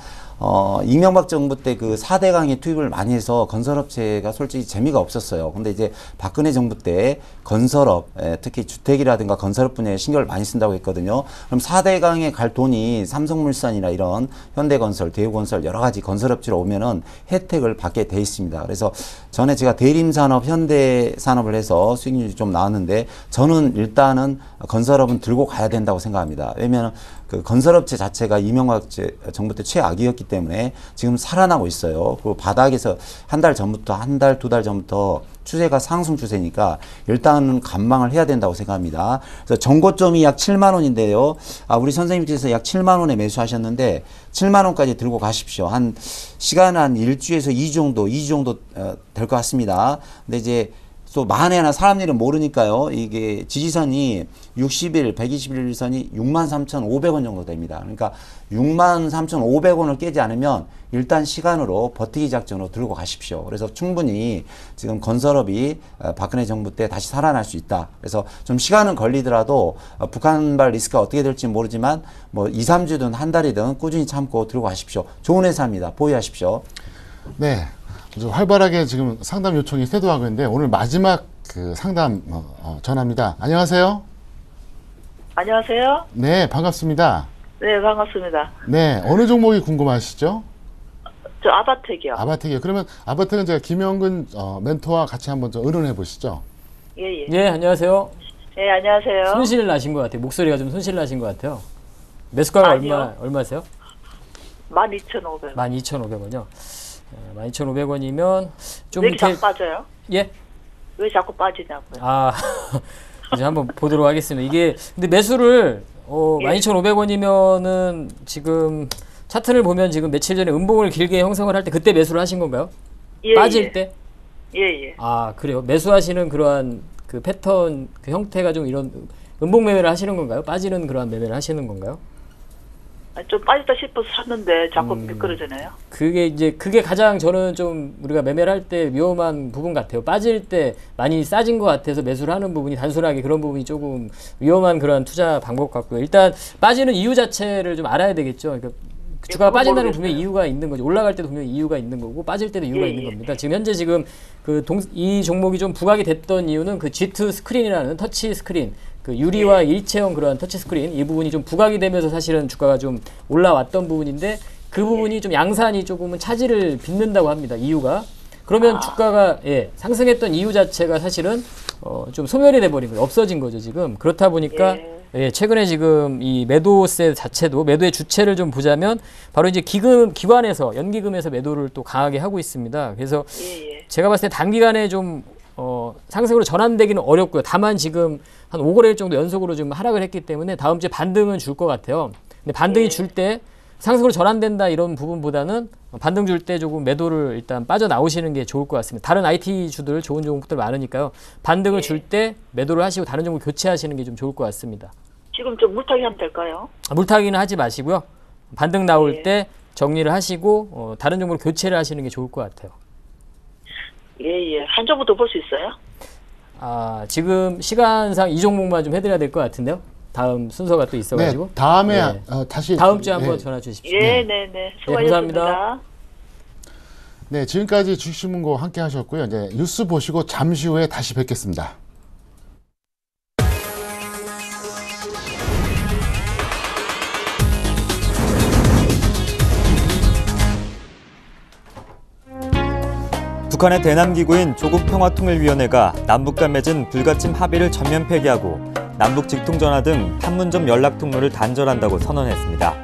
이명박 정부 때 그 4대강에 투입을 많이 해서 건설업체가 솔직히 재미가 없었어요. 근데 이제 박근혜 정부 때 건설업, 특히 주택이라든가 건설업 분야에 신경을 많이 쓴다고 했거든요. 그럼 4대강에 갈 돈이 삼성물산이나 이런 현대건설, 대우건설 여러 가지 건설업체로 오면은 혜택을 받게 돼 있습니다. 그래서 전에 제가 대림산업, 현대산업을 해서 수익률이 좀 나왔는데 저는 일단은 건설업은 들고 가야 된다고 생각합니다. 왜냐면 그 건설업체 자체가 이명박 정부 때 최악이었기 때문에 지금 살아나고 있어요. 그 바닥에서 한 달, 두 달 전부터 추세가 상승 추세니까 일단은 관망을 해야 된다고 생각합니다. 그래서 정고점이 약 7만 원인데요. 우리 선생님께서 약 7만 원에 매수하셨는데 7만 원까지 들고 가십시오. 시간 한 1주에서 2주 정도 될 것 같습니다. 근데 이제 또 만에 하나 사람 일은 모르니까요. 이게 지지선이 60일, 120일 선이 63,500원 정도 됩니다. 그러니까 63,500원을 깨지 않으면 일단 시간으로 버티기 작전으로 들고 가십시오. 그래서 충분히 지금 건설업이 박근혜 정부 때 다시 살아날 수 있다. 그래서 좀 시간은 걸리더라도 북한발 리스크가 어떻게 될지 모르지만 뭐 2, 3주든 한 달이든 꾸준히 참고 들고 가십시오. 좋은 회사입니다. 보유하십시오. 네. 아주 활발하게 지금 상담 요청이 쇄도하고 있는데 오늘 마지막 그 상담 전화입니다. 안녕하세요. 안녕하세요. 네, 반갑습니다. 네, 반갑습니다. 네, 어느 종목이 궁금하시죠? 저 아바텍이요. 아바텍이요. 그러면 아바텍은 제가 김영근 멘토와 같이 한번 좀 의논해 보시죠. 예. 예, 안녕하세요. 예, 안녕하세요. 손실 나신 것 같아요. 목소리가 좀 손실 나신 것 같아요. 매수가가 얼마세요? 12,500원. 12,500원이요. 12,500원이면 좀 왜 이렇게 자꾸 빠져요? 예? 왜 자꾸 빠지냐고요? 아, 이제 한번 보도록 하겠습니다. 이게 근데 매수를 12,500원이면은 지금 차트를 보면 지금 며칠 전에 음봉을 길게 형성을 할 때 그때 매수를 하신 건가요? 예, 빠질 예. 때? 예. 아, 그래요. 매수하시는 그러한 그 패턴, 그 형태가 좀 이런 음봉 매매를 하시는 건가요? 빠지는 그러한 매매를 하시는 건가요? 좀 빠졌다 싶어서 샀는데 자꾸 미끄러지네요. 그게 가장 저는 좀 우리가 매매를 할 때 위험한 부분 같아요. 빠질 때 많이 싸진 것 같아서 매수를 하는 부분이 단순하게 그런 부분이 조금 위험한 그런 투자 방법 같고요. 일단 빠지는 이유 자체를 좀 알아야 되겠죠. 그러니까 주가가 빠진다는 분명히 이유가 있는 거죠. 올라갈 때도 분명히 이유가 있는 거고 빠질 때도 이유가 있는 겁니다. 지금 현재 지금 이 종목이 좀 부각이 됐던 이유는 그 G2 스크린이라는 터치 스크린, 그 유리와 일체형 그런 터치 스크린 이 부분이 좀 부각이 되면서 사실은 주가가 좀 올라왔던 부분인데 그 부분이 좀 양산이 조금은 차질을 빚는다고 합니다. 이유가. 그러면 주가가 상승했던 이유 자체가 사실은 좀 소멸이 돼버린 거예요. 없어진 거죠 지금. 그렇다 보니까 최근에 지금 이 매도세 자체도 매도의 주체를 좀 보자면 바로 이제 기관에서 연기금에서 매도를 또 강하게 하고 있습니다. 그래서 제가 봤을 때 단기간에 좀 상승으로 전환되기는 어렵고요. 다만 지금 한 5거래일 정도 연속으로 좀 하락을 했기 때문에 다음 주에 반등은 줄 것 같아요. 근데 반등이 줄 때 상승으로 전환된다 이런 부분보다는 반등 줄 때 조금 매도를 일단 빠져나오시는 게 좋을 것 같습니다. 다른 IT 주들 좋은 종목들 많으니까요. 반등을 줄 때 매도를 하시고 다른 종목 교체하시는 게 좀 좋을 것 같습니다. 지금 좀 물타기 하면 될까요? 물타기는 하지 마시고요. 반등 나올 때 정리를 하시고 다른 종목으로 교체를 하시는 게 좋을 것 같아요. 예. 한 종목 더 볼 수 있어요? 지금 시간상 이 종목만 좀 해드려야 될 것 같은데요. 다음 순서가 또 있어가지고. 네, 다음에 다시 다음 주에 한번 전화 주십시오. 네. 수고하셨습니다. 감사합니다. 네, 지금까지 주식신문고 함께 하셨고요. 이제 뉴스 보시고 잠시 후에 다시 뵙겠습니다. 북한의 대남기구인 조국평화통일위원회가 남북 간 맺은 불가침 합의를 전면 폐기하고 남북 직통전화 등 판문점 연락통로를 단절한다고 선언했습니다.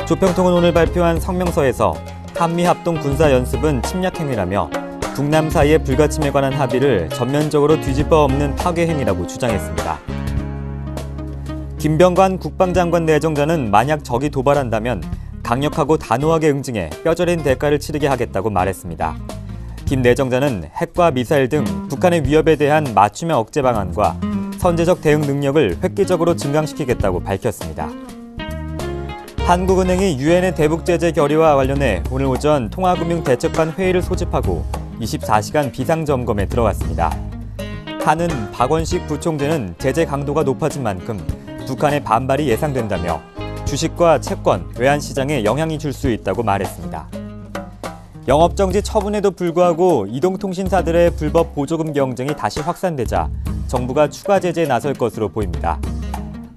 조평통은 오늘 발표한 성명서에서 한미합동 군사연습은 침략행위라며 북남 사이의 불가침에 관한 합의를 전면적으로 뒤집어 엎는 파괴행위라고 주장했습니다. 김병관 국방장관 내정자는 만약 적이 도발한다면 강력하고 단호하게 응징해 뼈저린 대가를 치르게 하겠다고 말했습니다. 김 내정자는 핵과 미사일 등 북한의 위협에 대한 맞춤형 억제 방안과 선제적 대응 능력을 획기적으로 증강시키겠다고 밝혔습니다. 한국은행이 유엔의 대북 제재 결의와 관련해 오늘 오전 통화금융대책관 회의를 소집하고 24시간 비상점검에 들어갔습니다. 한은 박원식 부총재는 제재 강도가 높아진 만큼 북한의 반발이 예상된다며 주식과 채권, 외환시장에 영향이 줄 수 있다고 말했습니다. 영업정지 처분에도 불구하고 이동통신사들의 불법 보조금 경쟁이 다시 확산되자 정부가 추가 제재에 나설 것으로 보입니다.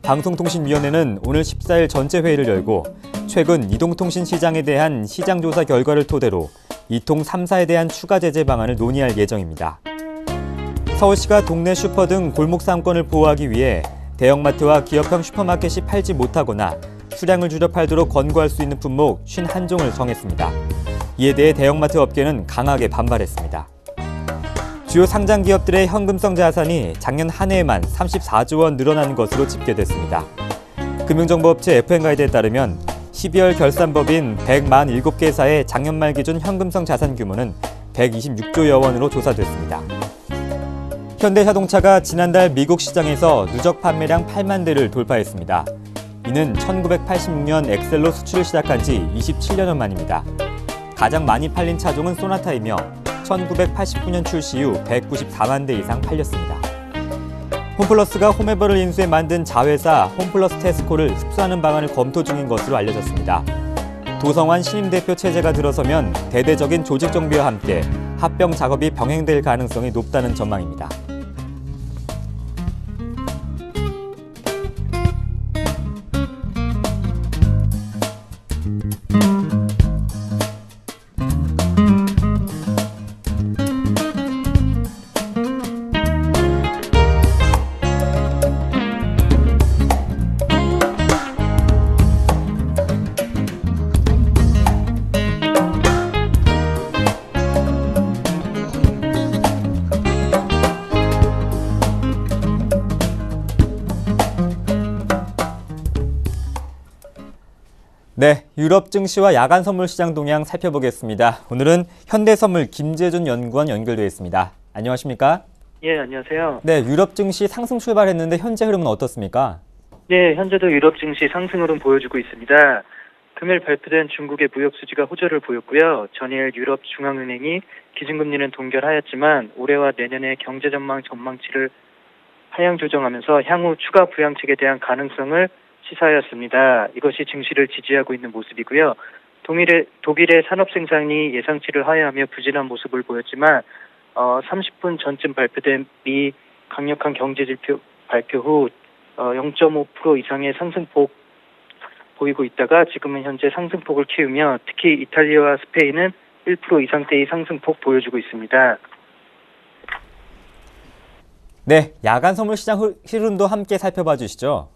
방송통신위원회는 오늘 14일 전체 회의를 열고 최근 이동통신 시장에 대한 시장조사 결과를 토대로 이통 3사에 대한 추가 제재 방안을 논의할 예정입니다. 서울시가 동네 슈퍼 등 골목 상권을 보호하기 위해 대형마트와 기업형 슈퍼마켓이 팔지 못하거나 수량을 줄여 팔도록 권고할 수 있는 품목 51종을 정했습니다. 이에 대해 대형마트 업계는 강하게 반발했습니다. 주요 상장 기업들의 현금성 자산이 작년 한 해에만 34조 원 늘어난 것으로 집계됐습니다. 금융정보업체 FN가이드에 따르면 12월 결산법인 147개사의 작년 말 기준 현금성 자산 규모는 126조여 원으로 조사됐습니다. 현대자동차가 지난달 미국 시장에서 누적 판매량 8만 대를 돌파했습니다. 이는 1986년 엑셀로 수출을 시작한 지 27년 만입니다. 가장 많이 팔린 차종은 소나타이며 1989년 출시 후 194만 대 이상 팔렸습니다. 홈플러스가 홈에버를 인수해 만든 자회사 홈플러스 테스코를 흡수하는 방안을 검토 중인 것으로 알려졌습니다. 도성환 신임 대표 체제가 들어서면 대대적인 조직 정비와 함께 합병 작업이 병행될 가능성이 높다는 전망입니다. 네, 유럽 증시와 야간 선물 시장 동향 살펴보겠습니다. 오늘은 현대선물 김재준 연구원 연결되어 있습니다. 안녕하십니까? 예, 안녕하세요. 네, 유럽 증시 상승 출발했는데 현재 흐름은 어떻습니까? 네, 현재도 유럽 증시 상승 흐름 보여주고 있습니다. 금일 발표된 중국의 무역 수지가 호조를 보였고요. 전일 유럽 중앙은행이 기준금리는 동결하였지만 올해와 내년의 경제 전망치를 하향 조정하면서 향후 추가 부양책에 대한 가능성을 시사하였습니다. 이것이 증시를 지지하고 있는 모습이고요. 독일의 산업 생산이 예상치를 하회하며 부진한 모습을 보였지만 30분 전쯤 발표된 미 강력한 경제 지표 발표 후 0.5% 이상의 상승폭 보이고 있다가 지금은 현재 상승폭을 키우며 특히 이탈리아와 스페인은 1% 이상대의 상승폭 보여주고 있습니다. 네, 야간 선물 시장 흐름도 함께 살펴봐 주시죠.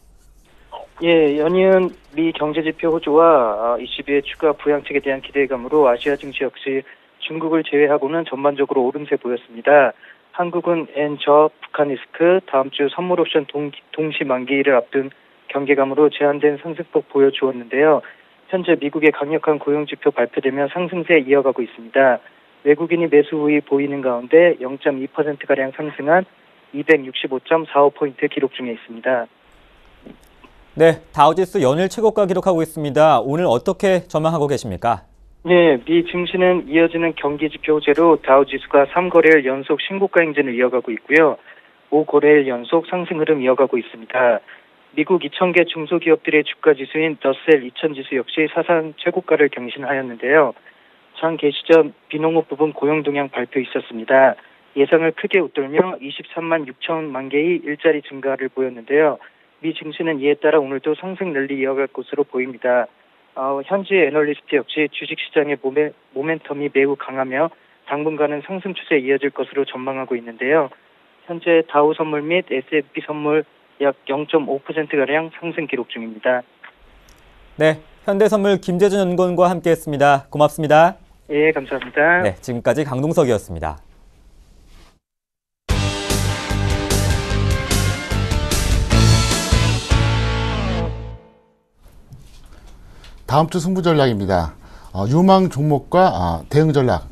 예, 연이은 미 경제지표 호조와 ECB의 추가 부양책에 대한 기대감으로 아시아 증시 역시 중국을 제외하고는 전반적으로 오름세 보였습니다. 한국은 엔저, 북한 리스크, 다음 주 선물 옵션 동시 만기를 앞둔 경계감으로 제한된 상승폭 보여주었는데요. 현재 미국의 강력한 고용지표 발표되며 상승세 이어가고 있습니다. 외국인이 매수 우위 보이는 가운데 0.2%가량 상승한 265.45포인트 기록 중에 있습니다. 네, 다우지수 연일 최고가 기록하고 있습니다. 오늘 어떻게 전망하고 계십니까? 네, 미 증시는 이어지는 경기지표 호재로 다우지수가 3거래일 연속 신고가 행진을 이어가고 있고요. 5거래일 연속 상승 흐름 이어가고 있습니다. 미국 2,000개 중소기업들의 주가지수인 더셀 2000지수 역시 사상 최고가를 경신하였는데요. 장 개시 전 비농업 부분 고용 동향 발표 있었습니다. 예상을 크게 웃돌며 23만 6천만 개의 일자리 증가를 보였는데요. 미 증시는 이에 따라 오늘도 상승 랠리 이어갈 것으로 보입니다. 현지 애널리스트 역시 주식시장의 모멘텀이 매우 강하며 당분간은 상승 추세 이어질 것으로 전망하고 있는데요. 현재 다우 선물 및 S&P 선물 약 0.5%가량 상승 기록 중입니다. 네, 현대선물 김재준 연구원과 함께했습니다. 고맙습니다. 예, 감사합니다. 네, 지금까지 강동석이었습니다. 다음 주 승부 전략입니다. 유망 종목과 대응 전략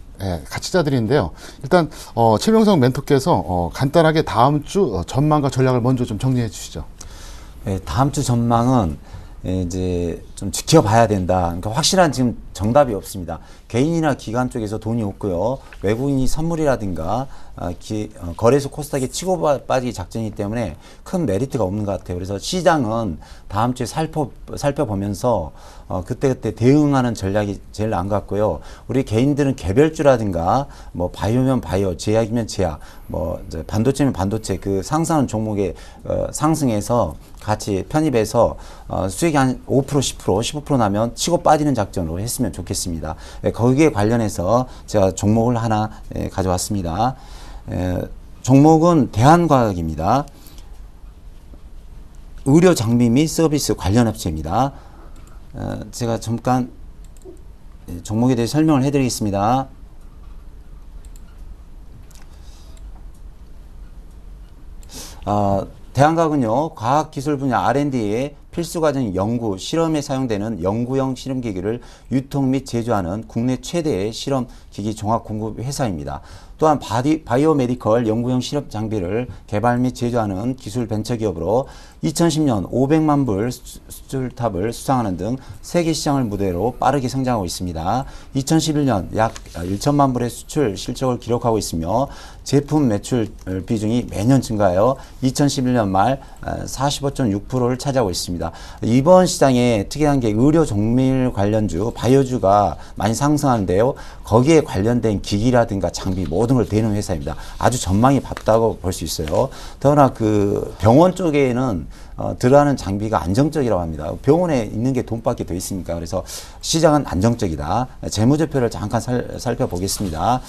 같이 짜드리는데요. 일단 최명성 멘토께서 간단하게 다음 주 전망과 전략을 먼저 좀 정리해 주시죠. 네, 다음 주 전망은 이제 좀 지켜봐야 된다. 그러니까 확실한 지금 정답이 없습니다. 개인이나 기관 쪽에서 돈이 없고요. 외국인이 선물이라든가 거래소 코스닥에 치고 빠지기 작전이기 때문에 큰 메리트가 없는 것 같아요. 그래서 시장은 다음 주에 살펴보면서 그때그때 대응하는 전략이 제일 나은 것 같고요. 우리 개인들은 개별주라든가 뭐 바이오면 바이오, 제약이면 제약, 뭐 이제 반도체면 반도체 그 상승하는 종목에 상승해서 같이 편입해서 수익이 한 5%, 10%, 15% 나면 치고 빠지는 작전으로 했으면 좋겠습니다. 거기에 관련해서 제가 종목을 하나 가져왔습니다. 종목은 대한과학입니다. 의료 장비 및 서비스 관련 업체입니다. 제가 잠깐 종목에 대해 설명을 해드리겠습니다. 대한과학은요, 과학기술 분야 R&D에 필수과정 연구, 실험에 사용되는 연구용 실험기기를 유통 및 제조하는 국내 최대의 실험기기 종합공급 회사입니다. 또한 바이오메디컬 연구용 실험 장비를 개발 및 제조하는 기술 벤처기업으로 2010년 500만 불 수출탑을 수상하는 등 세계 시장을 무대로 빠르게 성장하고 있습니다. 2011년 약 1천만 불의 수출 실적을 기록하고 있으며 제품 매출 비중이 매년 증가하여 2011년 말 45.6%를 차지하고 있습니다. 이번 시장에 특이한 게 의료 정밀 관련주, 바이오주가 많이 상승하는데요. 거기에 관련된 기기라든가 장비 모든 걸 대는 회사입니다. 아주 전망이 밝다고 볼 수 있어요. 더구나 그 병원 쪽에는 들어가는 장비가 안정적이라고 합니다. 병원에 있는 게 돈밖에 더 있으니까. 그래서 시장은 안정적이다. 재무제표를 잠깐 살펴보겠습니다.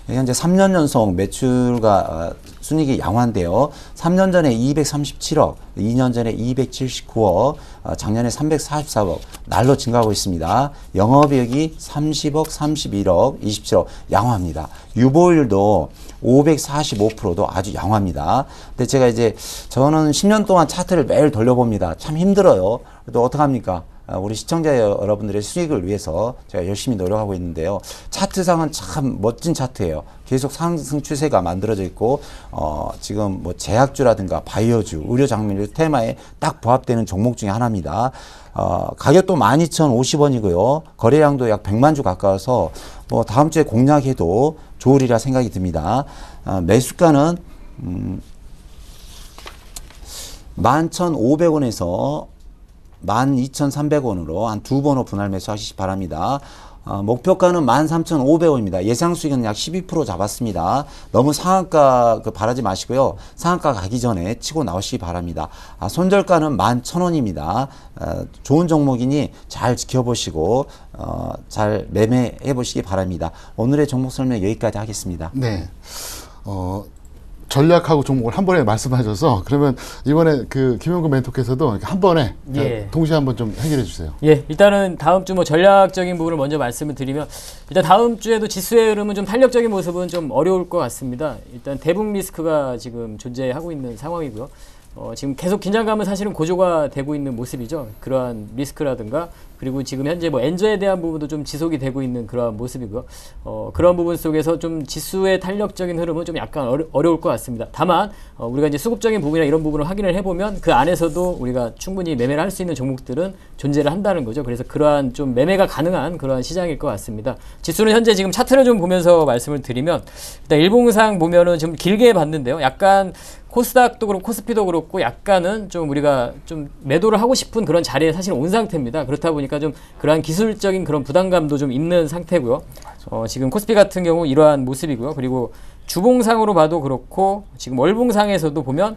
현재 3년 연속 매출과 순이익이 양호한데요. 3년 전에 237억, 2년 전에 279억, 작년에 344억 날로 증가하고 있습니다. 영업이익이 30억, 31억, 27억 양호합니다. 유보율도 545%도 아주 양호합니다. 근데 제가 이제 저는 10년 동안 차트를 매일 돌려봅니다. 참 힘들어요. 그래도 어떡합니까? 우리 시청자 여러분들의 수익을 위해서 제가 열심히 노력하고 있는데요. 차트상은 참 멋진 차트예요. 계속 상승 추세가 만들어져 있고 지금 뭐 제약주라든가 바이오주, 의료 장면주 테마에 딱 부합되는 종목 중에 하나입니다. 가격도 12,050원이고요. 거래량도 약 100만 주 가까워서 뭐 다음 주에 공략해도 좋으리라 생각이 듭니다. 매수가는 11,500원에서 12,300원으로 한 두 번호 분할 매수하시기 바랍니다. 목표가는 13,500원입니다. 예상 수익은 약 12% 잡았습니다. 너무 상한가 바라지 마시고요. 상한가 가기 전에 치고 나오시기 바랍니다. 손절가는 11,000원입니다. 좋은 종목이니 잘 지켜보시고 잘 매매해 보시기 바랍니다. 오늘의 종목 설명 여기까지 하겠습니다. 네. 전략하고 종목을 한 번에 말씀하셔서 그러면 이번에 그 김영구 멘토께서도 한 번에 예. 동시에 한번 좀 해결해 주세요. 예, 일단은 다음 주 뭐 전략적인 부분을 먼저 말씀을 드리면 일단 다음 주에도 지수의 흐름은 좀 탄력적인 모습은 좀 어려울 것 같습니다. 일단 대북 리스크가 지금 존재하고 있는 상황이고요. 지금 계속 긴장감은 사실은 고조가 되고 있는 모습이죠. 그러한 리스크라든가 그리고 지금 현재 뭐 엔저에 대한 부분도 좀 지속이 되고 있는 그러한 모습이고요. 그런 부분 속에서 좀 지수의 탄력적인 흐름은 좀 약간 어려울 것 같습니다. 다만 우리가 이제 수급적인 부분이나 이런 부분을 확인을 해보면 그 안에서도 우리가 충분히 매매를 할 수 있는 종목들은 존재를 한다는 거죠. 그래서 그러한 좀 매매가 가능한 그러한 시장일 것 같습니다. 지수는 현재 지금 차트를 좀 보면서 말씀을 드리면 일단 일봉상 보면은 좀 길게 봤는데요. 약간 코스닥도 그렇고 코스피도 그렇고 약간은 좀 우리가 좀 매도를 하고 싶은 그런 자리에 사실 온 상태입니다. 그렇다 보니까 좀 그러한 기술적인 그런 부담감도 좀 있는 상태고요. 지금 코스피 같은 경우 이러한 모습이고요. 그리고 주봉상으로 봐도 그렇고 지금 월봉상에서도 보면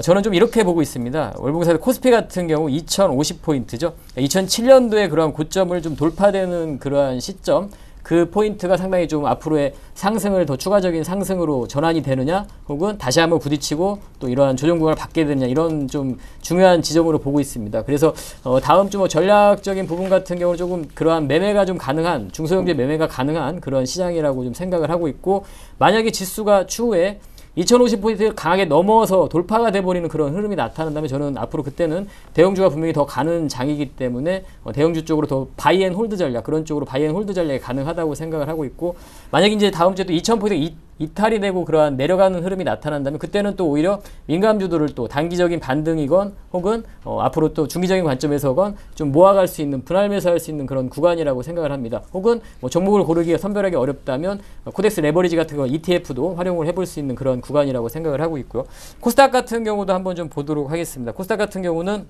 저는 좀 이렇게 보고 있습니다. 월봉상에서 코스피 같은 경우 2050포인트죠. 2007년도에 그러한 고점을 좀 돌파되는 그러한 시점 그 포인트가 상당히 좀 앞으로의 상승을 더 추가적인 상승으로 전환이 되느냐 혹은 다시 한번 부딪히고 또 이러한 조정 구간을 받게 되느냐 이런 좀 중요한 지점으로 보고 있습니다. 그래서 다음 주 뭐 전략적인 부분 같은 경우는 조금 그러한 매매가 좀 가능한 중소형제 매매가 가능한 그런 시장이라고 좀 생각을 하고 있고 만약에 지수가 추후에 2050포인트 강하게 넘어서 돌파가 돼버리는 그런 흐름이 나타난다면 저는 앞으로 그때는 대형주가 분명히 더 가는 장이기 때문에 대형주 쪽으로 더 바이앤홀드 전략 그런 쪽으로 바이앤홀드 전략이 가능하다고 생각을 하고 있고 만약에 이제 다음 주에도 2000포인트 이탈이 되고 그러한 내려가는 흐름이 나타난다면 그때는 또 오히려 민감주들을 또 단기적인 반등이건 혹은 앞으로 또 중기적인 관점에서건 좀 모아갈 수 있는 분할 매수할 수 있는 그런 구간이라고 생각을 합니다. 혹은 뭐 종목을 고르기가 선별하기 어렵다면 코덱스 레버리지 같은 거 ETF도 활용을 해볼 수 있는 그런 구간이라고 생각을 하고 있고요. 코스닥 같은 경우도 한번 좀 보도록 하겠습니다. 코스닥 같은 경우는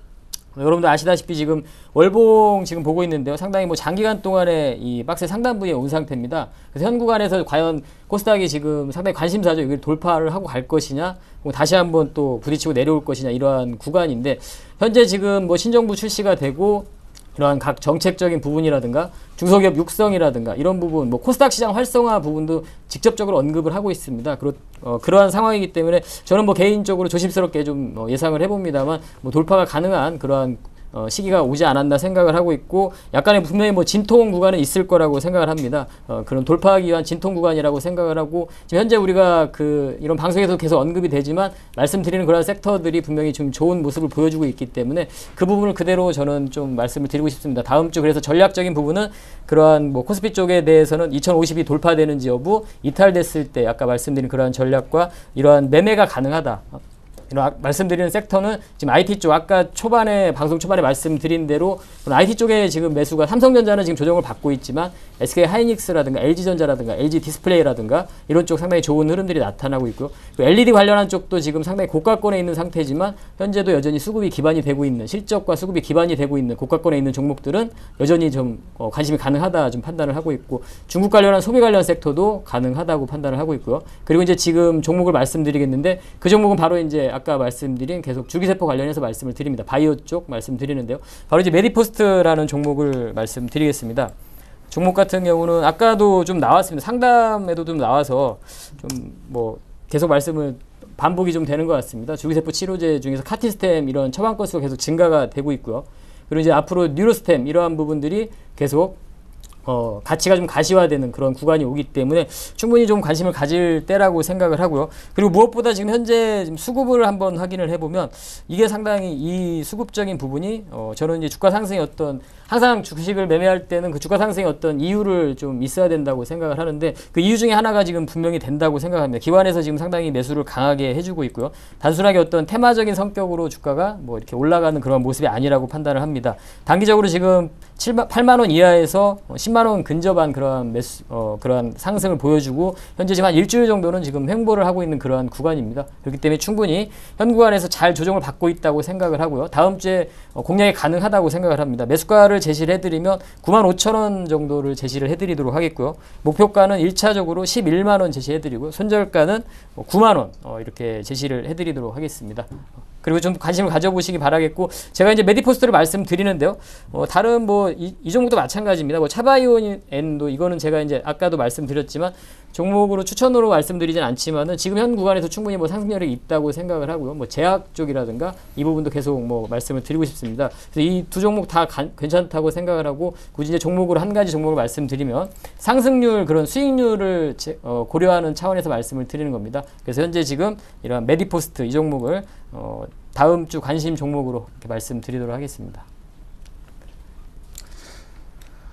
여러분들 아시다시피 지금 월봉 지금 보고 있는데요. 상당히 뭐 장기간 동안에 이 박스 상단 부위에 온 상태입니다. 그래서 현 구간에서 과연 코스닥이 지금 상당히 관심사죠. 여기를 돌파를 하고 갈 것이냐, 다시 한번 또 부딪히고 내려올 것이냐 이러한 구간인데 현재 지금 뭐 신정부 출시가 되고 이러한 각 정책적인 부분이라든가 중소기업 육성이라든가 이런 부분, 뭐 코스닥 시장 활성화 부분도 직접적으로 언급을 하고 있습니다. 그러한 상황이기 때문에 저는 뭐 개인적으로 조심스럽게 좀 예상을 해봅니다만 뭐 돌파가 가능한 그러한 시기가 오지 않았나 생각을 하고 있고 약간의 분명히 뭐 진통 구간은 있을 거라고 생각을 합니다. 그런 돌파하기 위한 진통 구간이라고 생각을 하고 지금 현재 우리가 이런 방송에서 계속 언급이 되지만 말씀드리는 그런 섹터들이 분명히 좀 좋은 모습을 보여주고 있기 때문에 그 부분을 그대로 저는 좀 말씀을 드리고 싶습니다. 다음 주 그래서 전략적인 부분은 그러한 뭐 코스피 쪽에 대해서는 2050이 돌파되는지 여부 이탈됐을 때 아까 말씀드린 그러한 전략과 이러한 매매가 가능하다. 말씀드리는 섹터는 지금 IT 쪽 아까 초반에 방송 초반에 말씀드린 대로 IT 쪽에 지금 매수가 삼성전자는 지금 조정을 받고 있지만 SK 하이닉스라든가 LG전자라든가 LG 디스플레이라든가 이런 쪽 상당히 좋은 흐름들이 나타나고 있고요. LED 관련한 쪽도 지금 상당히 고가권에 있는 상태지만 현재도 여전히 수급이 기반이 되고 있는 실적과 수급이 기반이 되고 있는 고가권에 있는 종목들은 여전히 좀 관심이 가능하다 좀 판단을 하고 있고 중국 관련한 소비 관련 섹터도 가능하다고 판단을 하고 있고요. 그리고 이제 지금 종목을 말씀드리겠는데 그 종목은 바로 이제 아까 말씀드린 계속 줄기세포 관련해서 말씀을 드립니다. 바이오 쪽 말씀드리는데요. 바로 이제 메디포스트라는 종목을 말씀드리겠습니다. 종목 같은 경우는 아까도 좀 나왔습니다. 상담에도 좀 나와서 좀 뭐 계속 말씀을 반복이 좀 되는 것 같습니다. 줄기세포 치료제 중에서 카티스템 이런 처방 건수가 계속 증가가 되고 있고요. 그리고 이제 앞으로 뉴로스템 이러한 부분들이 계속 가치가 좀 가시화되는 그런 구간이 오기 때문에 충분히 좀 관심을 가질 때라고 생각을 하고요. 그리고 무엇보다 지금 현재 지금 수급을 한번 확인을 해보면 이게 상당히 이 수급적인 부분이 저는 이제 주가 상승의 어떤 항상 주식을 매매할 때는 그 주가 상승의 어떤 이유를 좀 있어야 된다고 생각을 하는데 그 이유 중에 하나가 지금 분명히 된다고 생각합니다. 기관에서 지금 상당히 매수를 강하게 해주고 있고요. 단순하게 어떤 테마적인 성격으로 주가가 뭐 이렇게 올라가는 그런 모습이 아니라고 판단을 합니다. 단기적으로 지금 8만 원 이하에서 10만 원 근접한 그러한 그러한 상승을 보여주고 현재 지금 한 일주일 정도는 지금 횡보를 하고 있는 그러한 구간입니다. 그렇기 때문에 충분히 현 구간에서 잘 조정을 받고 있다고 생각을 하고요. 다음 주에 공략이 가능하다고 생각을 합니다. 매수가를 제시를 해드리면 95,000원 정도를 제시를 해드리도록 하겠고요. 목표가는 1차적으로 11만 원 제시해드리고 손절가는 9만 원 이렇게 제시를 해드리도록 하겠습니다. 그리고 좀 관심을 가져보시기 바라겠고 제가 이제 메디포스트를 말씀드리는데요. 다른 뭐 이 종목도 마찬가지입니다. 뭐 차바이오엔도 이거는 제가 이제 아까도 말씀드렸지만 종목으로 추천으로 말씀드리진 않지만은 지금 현 구간에서 충분히 뭐 상승률이 있다고 생각을 하고요. 뭐 제약 쪽이라든가 이 부분도 계속 뭐 말씀을 드리고 싶습니다. 그래서 이 두 종목 다 괜찮다고 생각을 하고 굳이 이제 종목으로 한 가지 종목을 말씀드리면 상승률 그런 수익률을 고려하는 차원에서 말씀을 드리는 겁니다. 그래서 현재 지금 이러한 메디포스트 이 종목을 다음 주 관심 종목으로 이렇게 말씀드리도록 하겠습니다.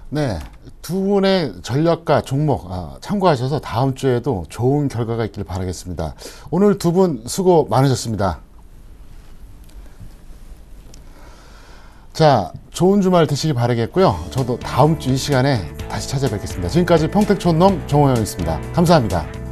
네, 두 분의 전략과 종목 참고하셔서 다음 주에도 좋은 결과가 있길 바라겠습니다. 오늘 두 분 수고 많으셨습니다. 자, 좋은 주말 되시기 바라겠고요. 저도 다음 주 이 시간에 다시 찾아뵙겠습니다. 지금까지 평택촌놈 정호영이었습니다. 감사합니다.